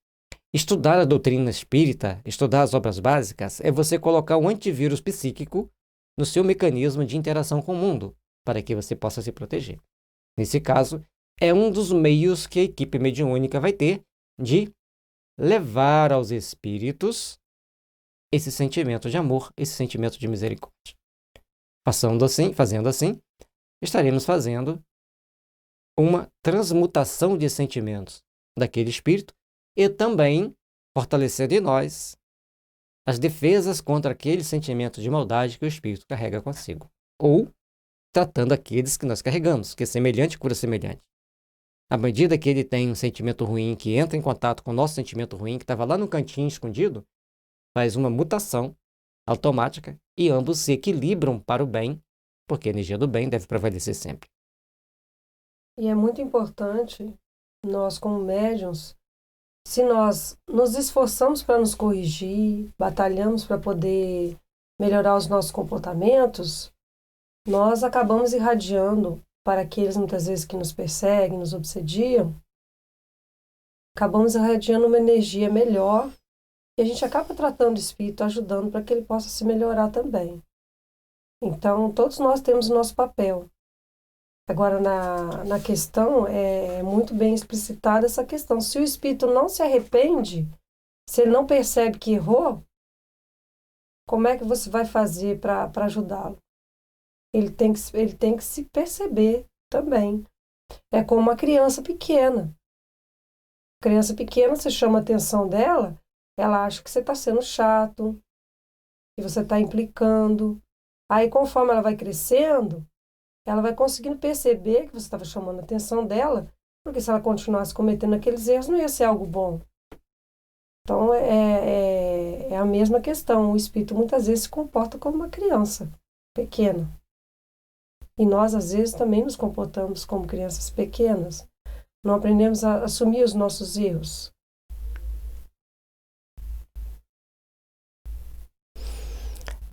estudar a doutrina espírita, estudar as obras básicas, é você colocar um antivírus psíquico no seu mecanismo de interação com o mundo, para que você possa se proteger. Nesse caso, é um dos meios que a equipe mediúnica vai ter de levar aos espíritos esse sentimento de amor, esse sentimento de misericórdia. Fazendo assim, estaremos fazendo uma transmutação de sentimentos daquele espírito e também fortalecendo em nós as defesas contra aquele sentimento de maldade que o espírito carrega consigo. Ou tratando aqueles que nós carregamos, que semelhante cura semelhante. À medida que ele tem um sentimento ruim, que entra em contato com o nosso sentimento ruim, que estava lá no cantinho escondido, faz uma mutação automática e ambos se equilibram para o bem, porque a energia do bem deve prevalecer sempre. E é muito importante, nós como médiuns, se nós nos esforçamos para nos corrigir, batalhamos para poder melhorar os nossos comportamentos, nós acabamos irradiando para aqueles muitas vezes que nos perseguem, nos obsediam, acabamos irradiando uma energia melhor e a gente acaba tratando o espírito, ajudando para que ele possa se melhorar também. Então, todos nós temos o nosso papel. Agora, na questão, é muito bem explicitada essa questão. Se o espírito não se arrepende, se ele não percebe que errou, como é que você vai fazer para ajudá-lo? Ele tem que se perceber também. É como uma criança pequena. Criança pequena, você chama a atenção dela, ela acha que você está sendo chato, que você está implicando. Aí, conforme ela vai crescendo, ela vai conseguindo perceber que você estava chamando a atenção dela, porque se ela continuasse cometendo aqueles erros, não ia ser algo bom. Então, é a mesma questão. O espírito muitas vezes se comporta como uma criança pequena. E nós, às vezes, também nos comportamos como crianças pequenas. Não aprendemos a assumir os nossos erros.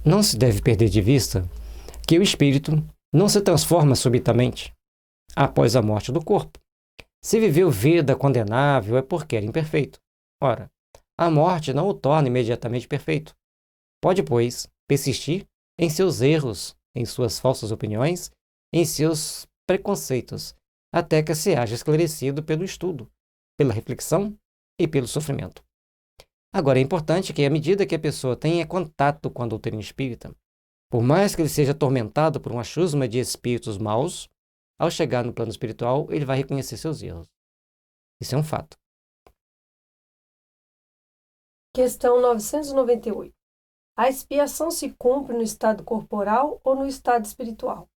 Não se deve perder de vista que o espírito não se transforma subitamente após a morte do corpo. Se viveu vida condenável é porque era imperfeito. Ora, a morte não o torna imediatamente perfeito. Pode, pois, persistir em seus erros, em suas falsas opiniões, em seus preconceitos, até que se haja esclarecido pelo estudo, pela reflexão e pelo sofrimento. Agora, é importante que, à medida que a pessoa tenha contato com a doutrina espírita, por mais que ele seja atormentado por uma chusma de espíritos maus, ao chegar no plano espiritual, ele vai reconhecer seus erros. Isso é um fato. Questão 998. A expiação se cumpre no estado corporal ou no estado espiritual?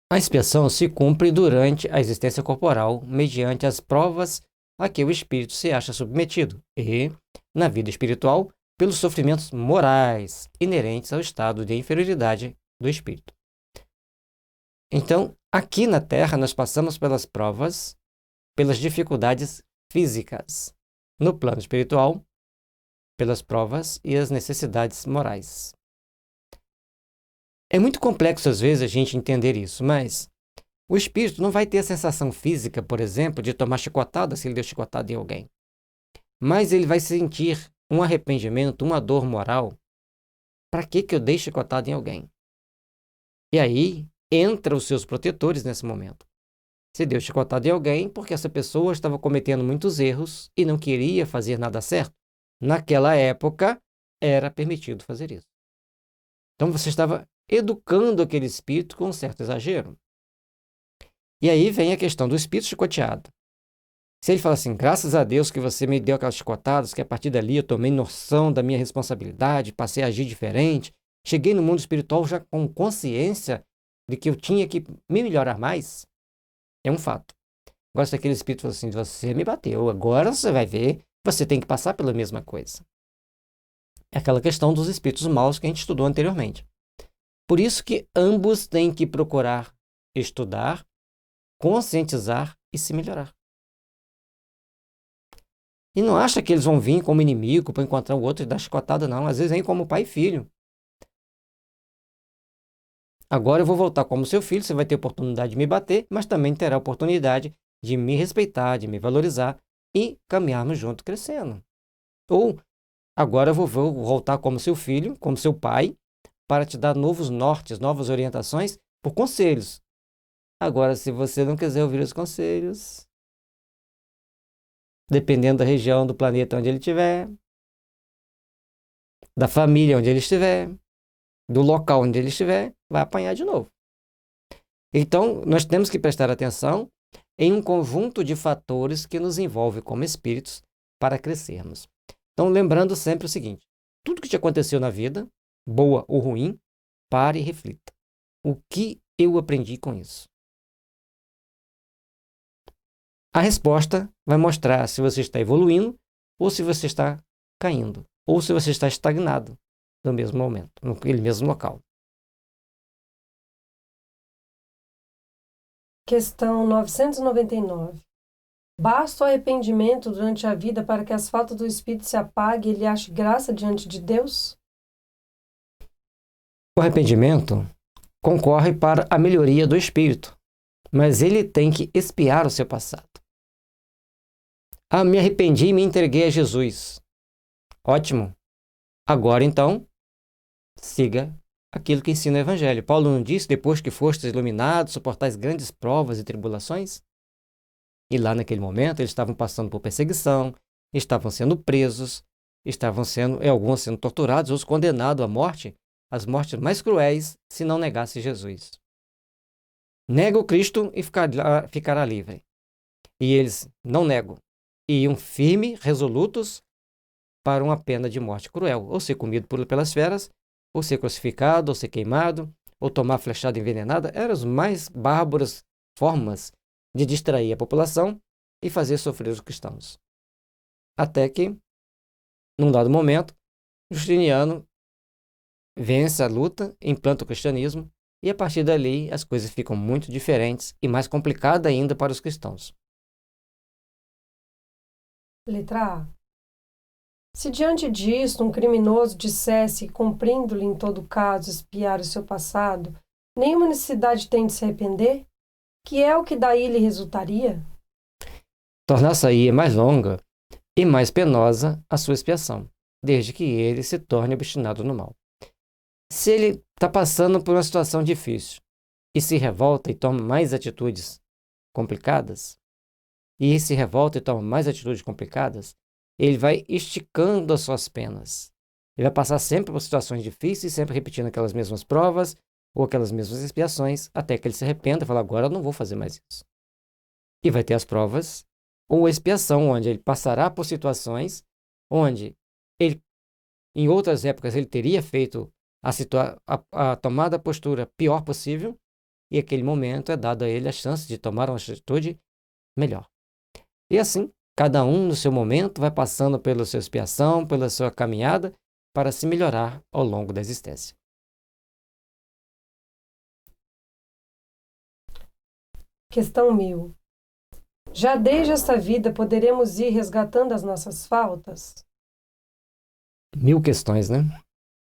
A expiação se cumpre durante a existência corporal, mediante as provas a que o espírito se acha submetido, e, na vida espiritual, pelos sofrimentos morais inerentes ao estado de inferioridade do espírito. Então, aqui na Terra, nós passamos pelas provas, pelas dificuldades físicas. No plano espiritual, pelas provas e as necessidades morais. É muito complexo, às vezes, a gente entender isso, mas o espírito não vai ter a sensação física, por exemplo, de tomar chicotada se ele deu chicotada em alguém. Mas ele vai sentir um arrependimento, uma dor moral. Para que eu dei chicotada em alguém? E aí entra os seus protetores nesse momento. Se deu chicotada em alguém porque essa pessoa estava cometendo muitos erros e não queria fazer nada certo. Naquela época, era permitido fazer isso. Então você estava educando aquele espírito com um certo exagero. E aí vem a questão do espírito chicoteado. Se ele fala assim, graças a Deus que você me deu aquelas chicotadas, que a partir dali eu tomei noção da minha responsabilidade, passei a agir diferente, cheguei no mundo espiritual já com consciência de que eu tinha que me melhorar mais, é um fato. Agora, se aquele espírito fala assim, você me bateu, agora você vai ver, você tem que passar pela mesma coisa. É aquela questão dos espíritos maus que a gente estudou anteriormente. Por isso que ambos têm que procurar estudar, conscientizar e se melhorar. E não acha que eles vão vir como inimigo para encontrar o outro e dar chicotada, não. Às vezes vem como pai e filho. Agora eu vou voltar como seu filho, você vai ter oportunidade de me bater, mas também terá oportunidade de me respeitar, de me valorizar e caminharmos junto crescendo. Ou agora eu vou voltar como seu filho, como seu pai, para te dar novos nortes, novas orientações por conselhos. Agora, se você não quiser ouvir os conselhos, dependendo da região do planeta onde ele estiver, da família onde ele estiver, do local onde ele estiver, vai apanhar de novo. Então, nós temos que prestar atenção em um conjunto de fatores que nos envolve como espíritos para crescermos. Então, lembrando sempre o seguinte, tudo que te aconteceu na vida, boa ou ruim, pare e reflita. O que eu aprendi com isso? A resposta vai mostrar se você está evoluindo ou se você está caindo, ou se você está estagnado no mesmo momento, naquele mesmo local. Questão 999. Basta o arrependimento durante a vida para que as faltas do espírito se apaguem e ele ache graça diante de Deus? O arrependimento concorre para a melhoria do espírito, mas ele tem que expiar o seu passado. Me arrependi e me entreguei a Jesus. Ótimo. Agora, então, siga aquilo que ensina o Evangelho. Paulo não disse, depois que fostes iluminados, suportais grandes provas e tribulações? E lá naquele momento, eles estavam passando por perseguição, estavam sendo presos, alguns sendo torturados, outros condenados à morte, as mortes mais cruéis, se não negasse Jesus. Nega o Cristo e ficará livre. E eles não negam. E iam firmes, resolutos, para uma pena de morte cruel, ou ser comido pelas feras, ou ser crucificado, ou ser queimado, ou tomar flechada envenenada. Eram as mais bárbaras formas de distrair a população e fazer sofrer os cristãos. Até que, num dado momento, Justiniano vence a luta, implanta o cristianismo, e a partir dali as coisas ficam muito diferentes e mais complicadas ainda para os cristãos. Letra A. Se diante disto um criminoso dissesse, cumprindo-lhe em todo caso expiar o seu passado, nenhuma necessidade tem de se arrepender, que é o que daí lhe resultaria? Tornar-se-ia mais longa e mais penosa a sua expiação, desde que ele se torne obstinado no mal. Se ele está passando por uma situação difícil e se revolta e toma mais atitudes complicadas, ele vai esticando as suas penas. Ele vai passar sempre por situações difíceis, sempre repetindo aquelas mesmas provas ou aquelas mesmas expiações, até que ele se arrependa e fala, agora eu não vou fazer mais isso. E vai ter as provas ou a expiação, onde ele passará por situações onde ele, em outras épocas, ele teria feito a tomada a postura pior possível, e aquele momento é dado a ele a chance de tomar uma atitude melhor. E assim, cada um no seu momento vai passando pela sua expiação, pela sua caminhada, para se melhorar ao longo da existência. Questão 1000. Já desde esta vida poderemos ir resgatando as nossas faltas? 1000 questões, né?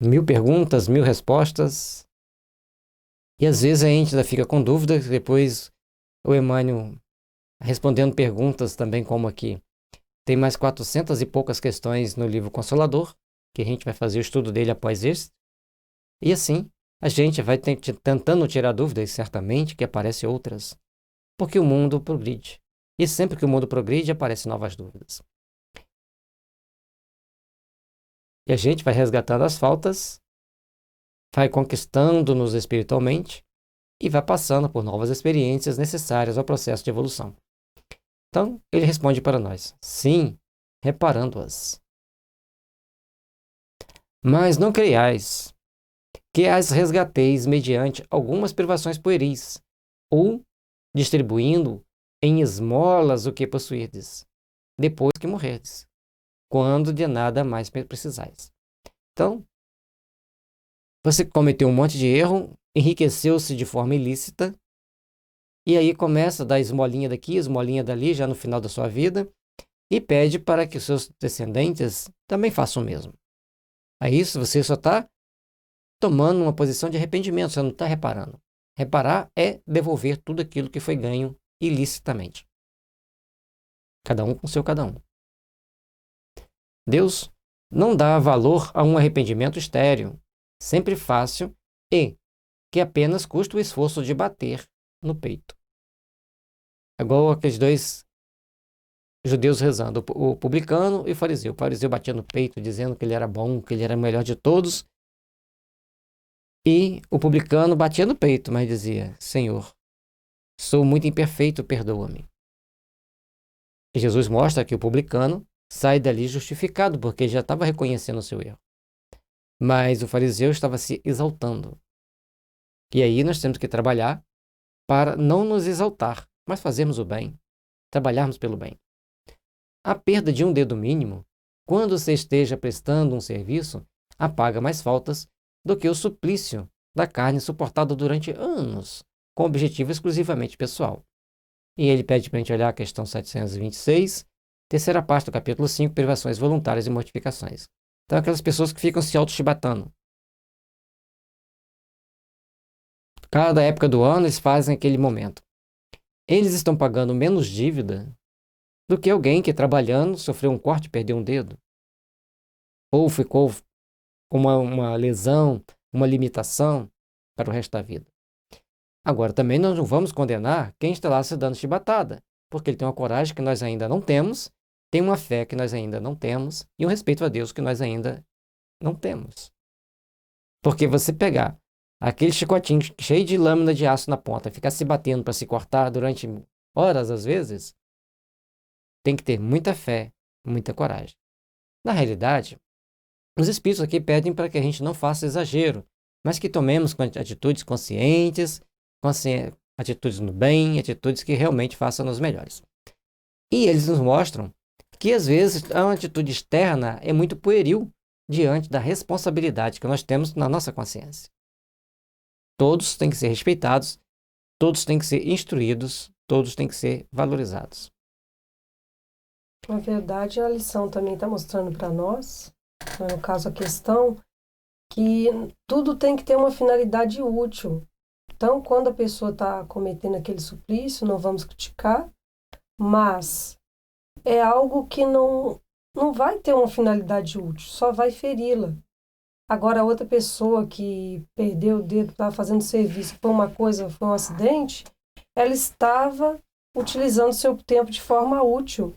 1000 perguntas, 1000 respostas. E às vezes a gente ainda fica com dúvida, depois o Emmanuel respondendo perguntas também como aqui. Tem mais 400 e poucas questões no livro Consolador, que a gente vai fazer o estudo dele após este. E assim, a gente vai tentando tirar dúvidas, certamente que aparecem outras, porque o mundo progride. E sempre que o mundo progride, aparecem novas dúvidas. E a gente vai resgatando as faltas, vai conquistando-nos espiritualmente e vai passando por novas experiências necessárias ao processo de evolução. Então, ele responde para nós: sim, reparando-as. Mas não creiais que as resgateis mediante algumas privações pueris, ou distribuindo em esmolas o que possuirdes, depois que morrerdes, quando de nada mais precisais. Então, você cometeu um monte de erro, enriqueceu-se de forma ilícita, e aí começa a dar esmolinha daqui, esmolinha dali, já no final da sua vida, e pede para que os seus descendentes também façam o mesmo. Aí isso você só está tomando uma posição de arrependimento, você não está reparando. Reparar é devolver tudo aquilo que foi ganho ilicitamente. Cada um com seu cada um. Deus não dá valor a um arrependimento estéril, sempre fácil e que apenas custa o esforço de bater no peito. Igual aqueles dois judeus rezando, o publicano e o fariseu. O fariseu batia no peito dizendo que ele era bom, que ele era o melhor de todos. E o publicano batia no peito, mas dizia: Senhor, sou muito imperfeito, perdoa-me. E Jesus mostra que o publicano sai dali justificado, porque já estava reconhecendo o seu erro. Mas o fariseu estava se exaltando. E aí nós temos que trabalhar para não nos exaltar, mas fazermos o bem, trabalharmos pelo bem. A perda de um dedo mínimo, quando você esteja prestando um serviço, apaga mais faltas do que o suplício da carne suportado durante anos, com objetivo exclusivamente pessoal. E ele pede para a gente olhar a questão 726, terceira parte do capítulo 5, privações voluntárias e mortificações. Então, aquelas pessoas que ficam se auto-chibatando. Cada época do ano eles fazem aquele momento. Eles estão pagando menos dívida do que alguém que trabalhando sofreu um corte e perdeu um dedo. Ou ficou com uma lesão, uma limitação para o resto da vida. Agora, também nós não vamos condenar quem está lá se dando chibatada, porque ele tem uma coragem que nós ainda não temos, tem uma fé que nós ainda não temos e um respeito a Deus que nós ainda não temos. Porque você pegar aquele chicotinho cheio de lâmina de aço na ponta, ficar se batendo para se cortar durante horas às vezes, tem que ter muita fé, muita coragem. Na realidade, os espíritos aqui pedem para que a gente não faça exagero, mas que tomemos atitudes conscientes, atitudes no bem, atitudes que realmente façam-nos melhores. E eles nos mostram que, às vezes, a atitude externa é muito pueril diante da responsabilidade que nós temos na nossa consciência. Todos têm que ser respeitados, todos têm que ser instruídos, todos têm que ser valorizados. Na verdade, a lição também está mostrando para nós, no caso a questão, que tudo tem que ter uma finalidade útil. Então, quando a pessoa está cometendo aquele suplício, não vamos criticar, mas é algo que não vai ter uma finalidade útil, só vai feri-la. Agora, a outra pessoa que perdeu o dedo, estava fazendo serviço, foi uma coisa, foi um acidente, ela estava utilizando seu tempo de forma útil.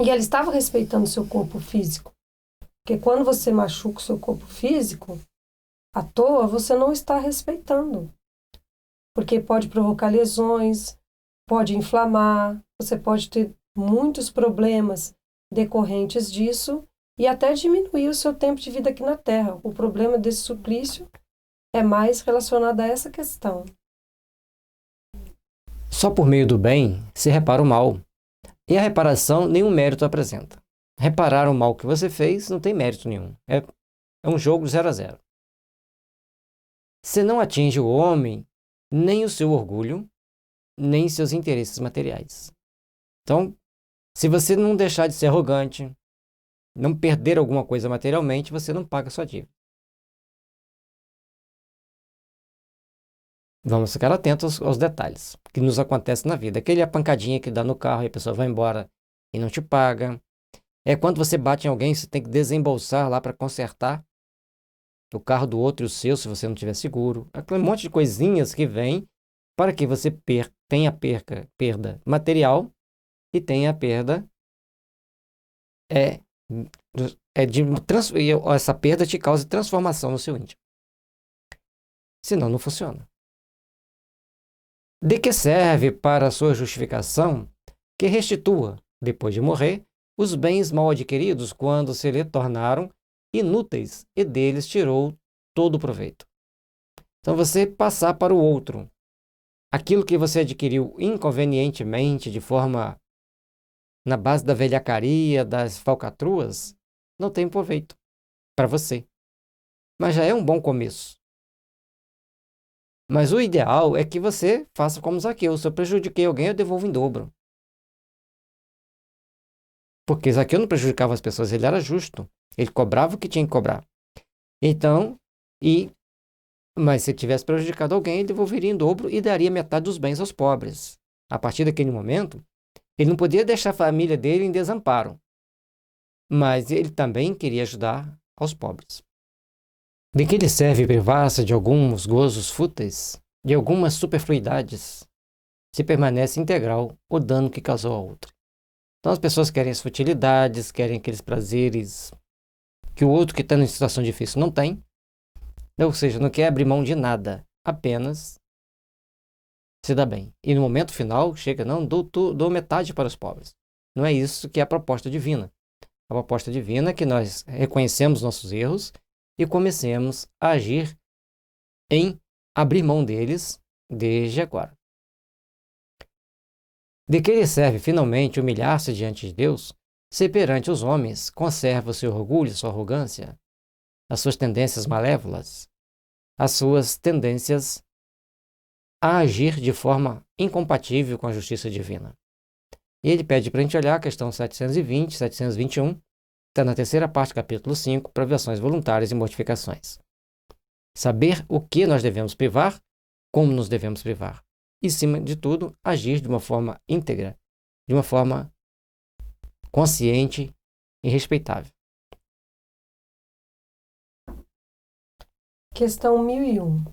E ela estava respeitando o seu corpo físico. Porque quando você machuca o seu corpo físico, à toa, você não está respeitando. Porque pode provocar lesões, pode inflamar, você pode ter muitos problemas decorrentes disso e até diminuir o seu tempo de vida aqui na Terra. O problema desse suplício é mais relacionado a essa questão. Só por meio do bem se repara o mal, e a reparação nenhum mérito apresenta. Reparar o mal que você fez não tem mérito nenhum. É um jogo 0 a 0. Se não atinge o homem nem o seu orgulho, nem seus interesses materiais. Então, se você não deixar de ser arrogante, não perder alguma coisa materialmente, você não paga sua dívida. Vamos ficar atentos aos detalhes que nos acontecem na vida. Aquele pancadinha que dá no carro e a pessoa vai embora e não te paga. É quando você bate em alguém, você tem que desembolsar lá para consertar o carro do outro e o seu, se você não tiver seguro. Aquele monte de coisinhas que vem para que você tenha perda material e tenha perda essa perda te causa transformação no seu íntimo. Senão não funciona. De que serve para a sua justificação que restitua, depois de morrer, os bens mal adquiridos quando se lhe tornaram inúteis e deles tirou todo o proveito? Então, você passar para o outro aquilo que você adquiriu inconvenientemente, de forma na base da velhacaria, das falcatruas, não tem proveito para você. Mas já é um bom começo. Mas o ideal é que você faça como Zaqueu. Se eu prejudiquei alguém, eu devolvo em dobro. Porque Zaqueu não prejudicava as pessoas, ele era justo. Ele cobrava o que tinha que cobrar. Então, mas se tivesse prejudicado alguém, ele devolveria em dobro e daria metade dos bens aos pobres. A partir daquele momento, ele não podia deixar a família dele em desamparo. Mas ele também queria ajudar aos pobres. De que lhe serve privar-se de alguns gozos fúteis, de algumas superfluidades, se permanece integral o dano que causou a outra? Então as pessoas querem as futilidades, querem aqueles prazeres que o outro que está em situação difícil não tem. Ou seja, não quer abrir mão de nada, apenas se dá bem. E no momento final, chega, não, dou metade para os pobres. Não é isso que é a proposta divina. A proposta divina é que nós reconhecemos nossos erros e comecemos a agir em abrir mão deles desde agora. De que lhe serve finalmente humilhar-se diante de Deus, se perante os homens conserva o seu orgulho, sua arrogância, as suas tendências malévolas, as suas tendências a agir de forma incompatível com a justiça divina? E ele pede para a gente olhar a questão 720, 721, está na terceira parte, capítulo 5, privações voluntárias e mortificações. Saber o que nós devemos privar, como nos devemos privar. E, acima de tudo, agir de uma forma íntegra, de uma forma consciente e respeitável. Questão 1001.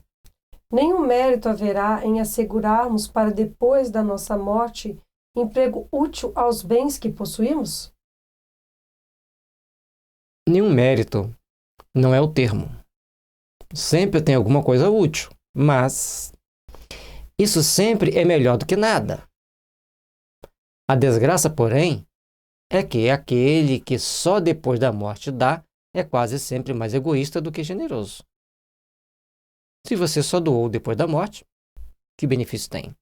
Nenhum mérito haverá em assegurarmos para depois da nossa morte emprego útil aos bens que possuímos? Nenhum mérito não é o termo. Sempre tem alguma coisa útil, mas isso sempre é melhor do que nada. A desgraça, porém, é que aquele que só depois da morte dá é quase sempre mais egoísta do que generoso. Se você só doou depois da morte, que benefício tem?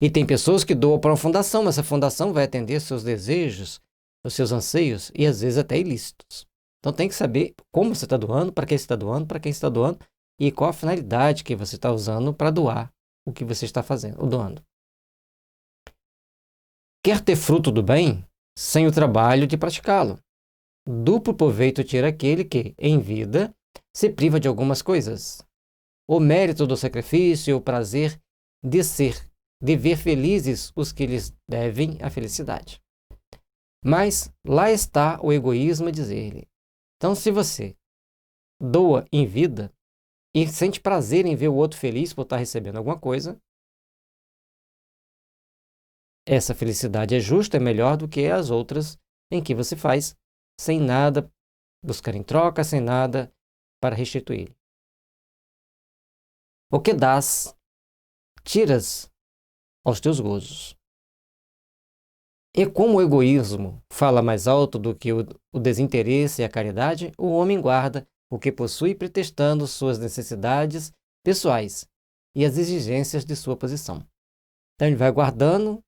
E tem pessoas que doam para uma fundação, mas essa fundação vai atender seus desejos, os seus anseios e às vezes até ilícitos. Então tem que saber como você está doando, para quem você está doando, para quem você está doando e qual a finalidade que você está usando para doar o que você está fazendo, ou doando. Quer ter fruto do bem sem o trabalho de praticá-lo. Duplo proveito tira aquele que, em vida, se priva de algumas coisas. O mérito do sacrifício e o prazer de ver felizes os que lhes devem a felicidade. Mas lá está o egoísmo, dizer-lhe. Então, se você doa em vida e sente prazer em ver o outro feliz por estar recebendo alguma coisa, essa felicidade é justa, é melhor do que as outras em que você faz sem nada buscar em troca, sem nada para restituir. O que dás, tiras aos teus gozos. E como o egoísmo fala mais alto do que o desinteresse e a caridade, o homem guarda o que possui pretextando suas necessidades pessoais e as exigências de sua posição. Então ele vai guardando,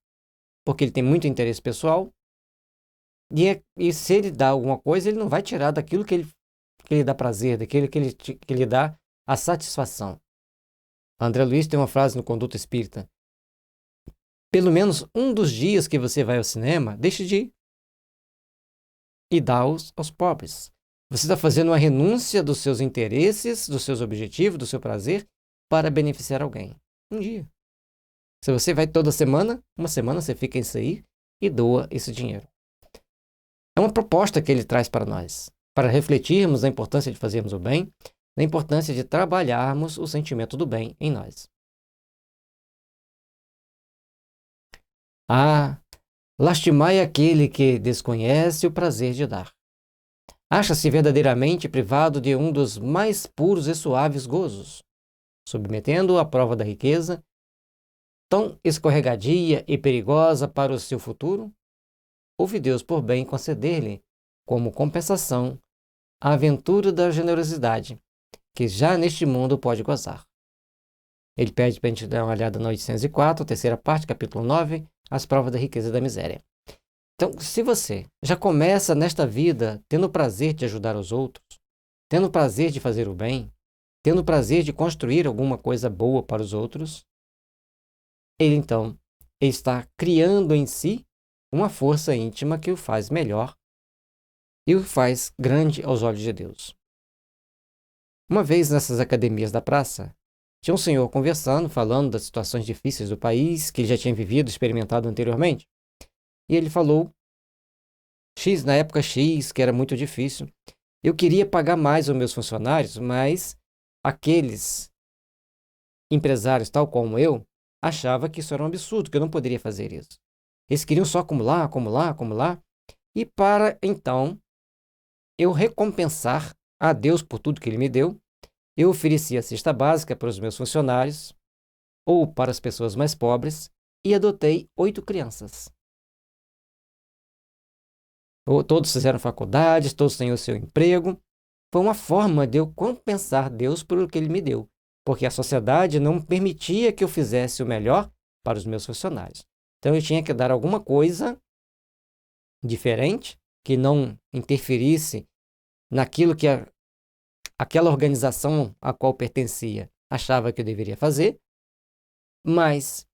porque ele tem muito interesse pessoal. E se ele dá alguma coisa, ele não vai tirar daquilo que ele dá prazer, daquilo que ele dá a satisfação. André Luiz tem uma frase no Conduta Espírita: pelo menos um dos dias que você vai ao cinema, deixe de ir e dá aos pobres. Você está fazendo uma renúncia dos seus interesses, dos seus objetivos, do seu prazer, para beneficiar alguém. Um dia. Se você vai toda semana, uma semana você fica isso aí e doa esse dinheiro. É uma proposta que ele traz para nós, para refletirmos na importância de fazermos o bem, na importância de trabalharmos o sentimento do bem em nós. Lastimai aquele que desconhece o prazer de dar. Acha-se verdadeiramente privado de um dos mais puros e suaves gozos, submetendo-o à prova da riqueza, tão escorregadia e perigosa para o seu futuro? Houve Deus por bem conceder-lhe, como compensação, a aventura da generosidade, que já neste mundo pode gozar. Ele pede para a gente dar uma olhada na 804, terceira parte, capítulo 9, as provas da riqueza e da miséria. Então, se você já começa nesta vida tendo o prazer de ajudar os outros, tendo o prazer de fazer o bem, tendo o prazer de construir alguma coisa boa para os outros, ele então está criando em si uma força íntima que o faz melhor e o faz grande aos olhos de Deus. Uma vez nessas academias da praça, tinha um senhor conversando, falando das situações difíceis do país que ele já tinha vivido, experimentado anteriormente. E ele falou, na época X, que era muito difícil, eu queria pagar mais aos meus funcionários, mas aqueles empresários, tal como eu, achavam que isso era um absurdo, que eu não poderia fazer isso. Eles queriam só acumular, acumular, acumular. E para, então, eu recompensar a Deus por tudo que Ele me deu, eu ofereci a cesta básica para os meus funcionários ou para as pessoas mais pobres e adotei 8 crianças. Todos fizeram faculdades, todos têm o seu emprego. Foi uma forma de eu compensar Deus por o que Ele me deu, porque a sociedade não permitia que eu fizesse o melhor para os meus funcionários. Então eu tinha que dar alguma coisa diferente, que não interferisse naquilo que aquela organização a qual pertencia achava que eu deveria fazer, mas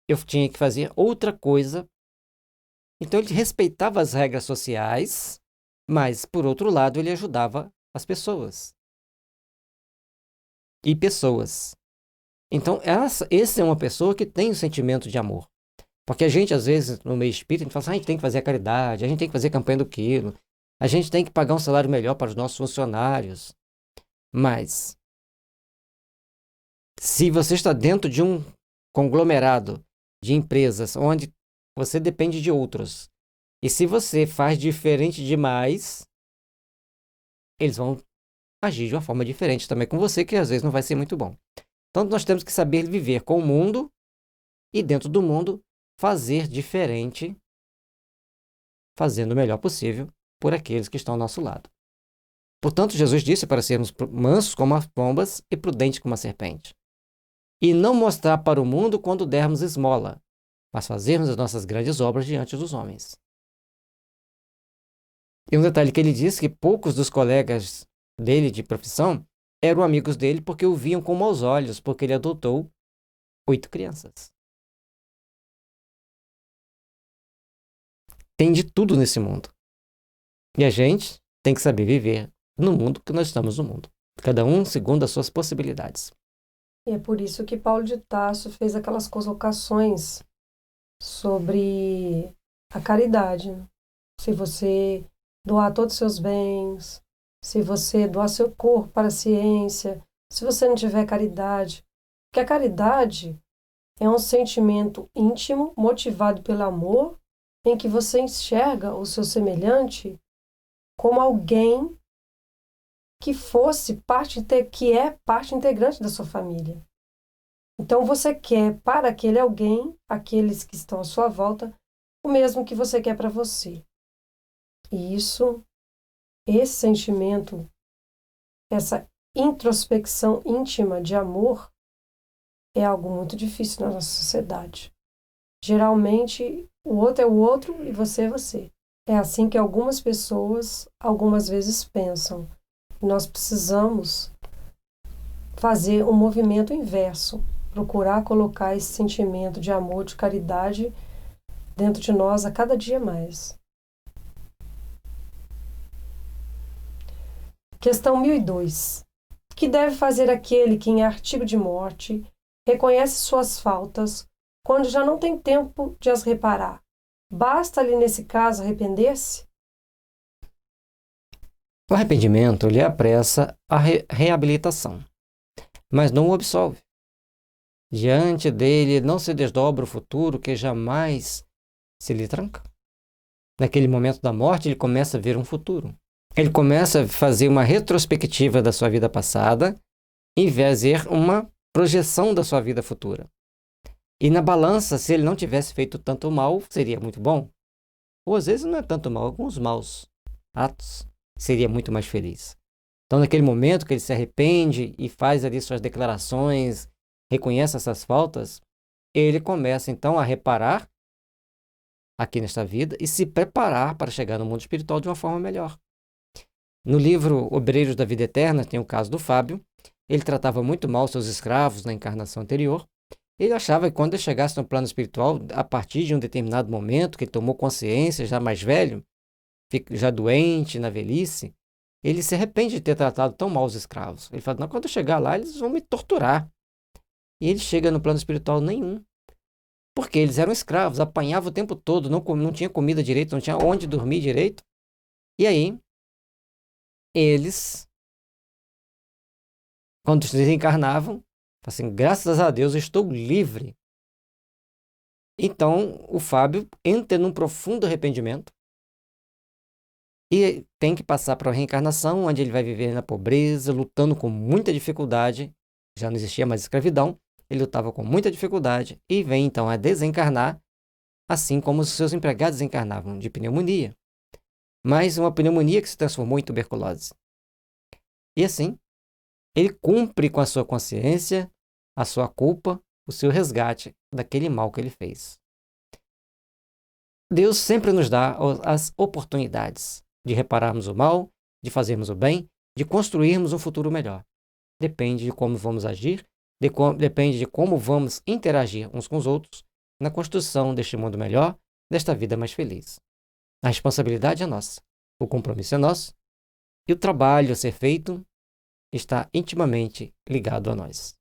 eu tinha que fazer outra coisa. Então ele respeitava as regras sociais, mas, por outro lado, ele ajudava as pessoas. E pessoas. Então, essa é uma pessoa que tem um sentimento de amor. Porque a gente, às vezes, no meio espírita, a gente fala assim, a gente tem que fazer a caridade, a gente tem que fazer campanha do quilo, a gente tem que pagar um salário melhor para os nossos funcionários. Mas, se você está dentro de um conglomerado de empresas onde você depende de outros, e se você faz diferente demais, eles vão agir de uma forma diferente também com você, que às vezes não vai ser muito bom. Então, nós temos que saber viver com o mundo e, dentro do mundo, fazer diferente, fazendo o melhor possível por aqueles que estão ao nosso lado. Portanto, Jesus disse para sermos mansos como as pombas e prudentes como a serpente. E não mostrar para o mundo quando dermos esmola, mas fazermos as nossas grandes obras diante dos homens. E um detalhe que ele disse que poucos dos colegas dele de profissão eram amigos dele porque o viam com maus olhos, porque ele adotou 8 crianças. Tem de tudo nesse mundo. E a gente tem que saber viver no mundo que nós estamos no mundo. Cada um segundo as suas possibilidades. E é por isso que Paulo de Tarso fez aquelas colocações sobre a caridade. Se você doar todos os seus bens, se você doar seu corpo para a ciência, se você não tiver caridade. Porque a caridade é um sentimento íntimo, motivado pelo amor, em que você enxerga o seu semelhante como alguém que é parte integrante da sua família. Então você quer para aquele alguém, aqueles que estão à sua volta, o mesmo que você quer para você. E esse sentimento, essa introspecção íntima de amor é algo muito difícil na nossa sociedade. Geralmente, o outro é o outro e você é você. É assim que algumas pessoas, algumas vezes, pensam. Nós precisamos fazer um movimento inverso, procurar colocar esse sentimento de amor, de caridade dentro de nós a cada dia mais. Questão 1002. O que deve fazer aquele que, em artigo de morte, reconhece suas faltas quando já não tem tempo de as reparar? Basta-lhe, nesse caso, arrepender-se? O arrependimento lhe apressa a reabilitação, mas não o absolve. Diante dele não se desdobra o futuro que jamais se lhe tranca. Naquele momento da morte, ele começa a ver um futuro. Ele começa a fazer uma retrospectiva da sua vida passada, em vez de ver uma projeção da sua vida futura. E na balança, se ele não tivesse feito tanto mal, seria muito bom. Ou às vezes não é tanto mal, alguns maus atos, seria muito mais feliz. Então, naquele momento que ele se arrepende e faz ali suas declarações, reconhece essas faltas, ele começa então a reparar aqui nesta vida e se preparar para chegar no mundo espiritual de uma forma melhor. No livro Obreiros da Vida Eterna, tem o caso do Fábio. Ele tratava muito mal seus escravos na encarnação anterior. Ele achava que quando ele chegasse no plano espiritual, a partir de um determinado momento, que ele tomou consciência, já mais velho, já doente, na velhice, ele se arrepende de ter tratado tão mal os escravos. Ele fala, não, quando eu chegar lá, eles vão me torturar. E ele chega no plano espiritual nenhum. Porque eles eram escravos, apanhavam o tempo todo, não tinha comida direito, não tinha onde dormir direito. E aí, eles, quando se desencarnavam, assim, graças a Deus, eu estou livre. Então, o Fábio entra num profundo arrependimento e tem que passar para a reencarnação, onde ele vai viver na pobreza, lutando com muita dificuldade. Já não existia mais escravidão, ele lutava com muita dificuldade e vem então a desencarnar, assim como os seus empregados desencarnavam de pneumonia. Mas uma pneumonia que se transformou em tuberculose. E assim, ele cumpre com a sua consciência, a sua culpa, o seu resgate daquele mal que ele fez. Deus sempre nos dá as oportunidades de repararmos o mal, de fazermos o bem, de construirmos um futuro melhor. Depende de como vamos agir, depende de como vamos interagir uns com os outros na construção deste mundo melhor, desta vida mais feliz. A responsabilidade é nossa, o compromisso é nosso e o trabalho a ser feito está intimamente ligado a nós.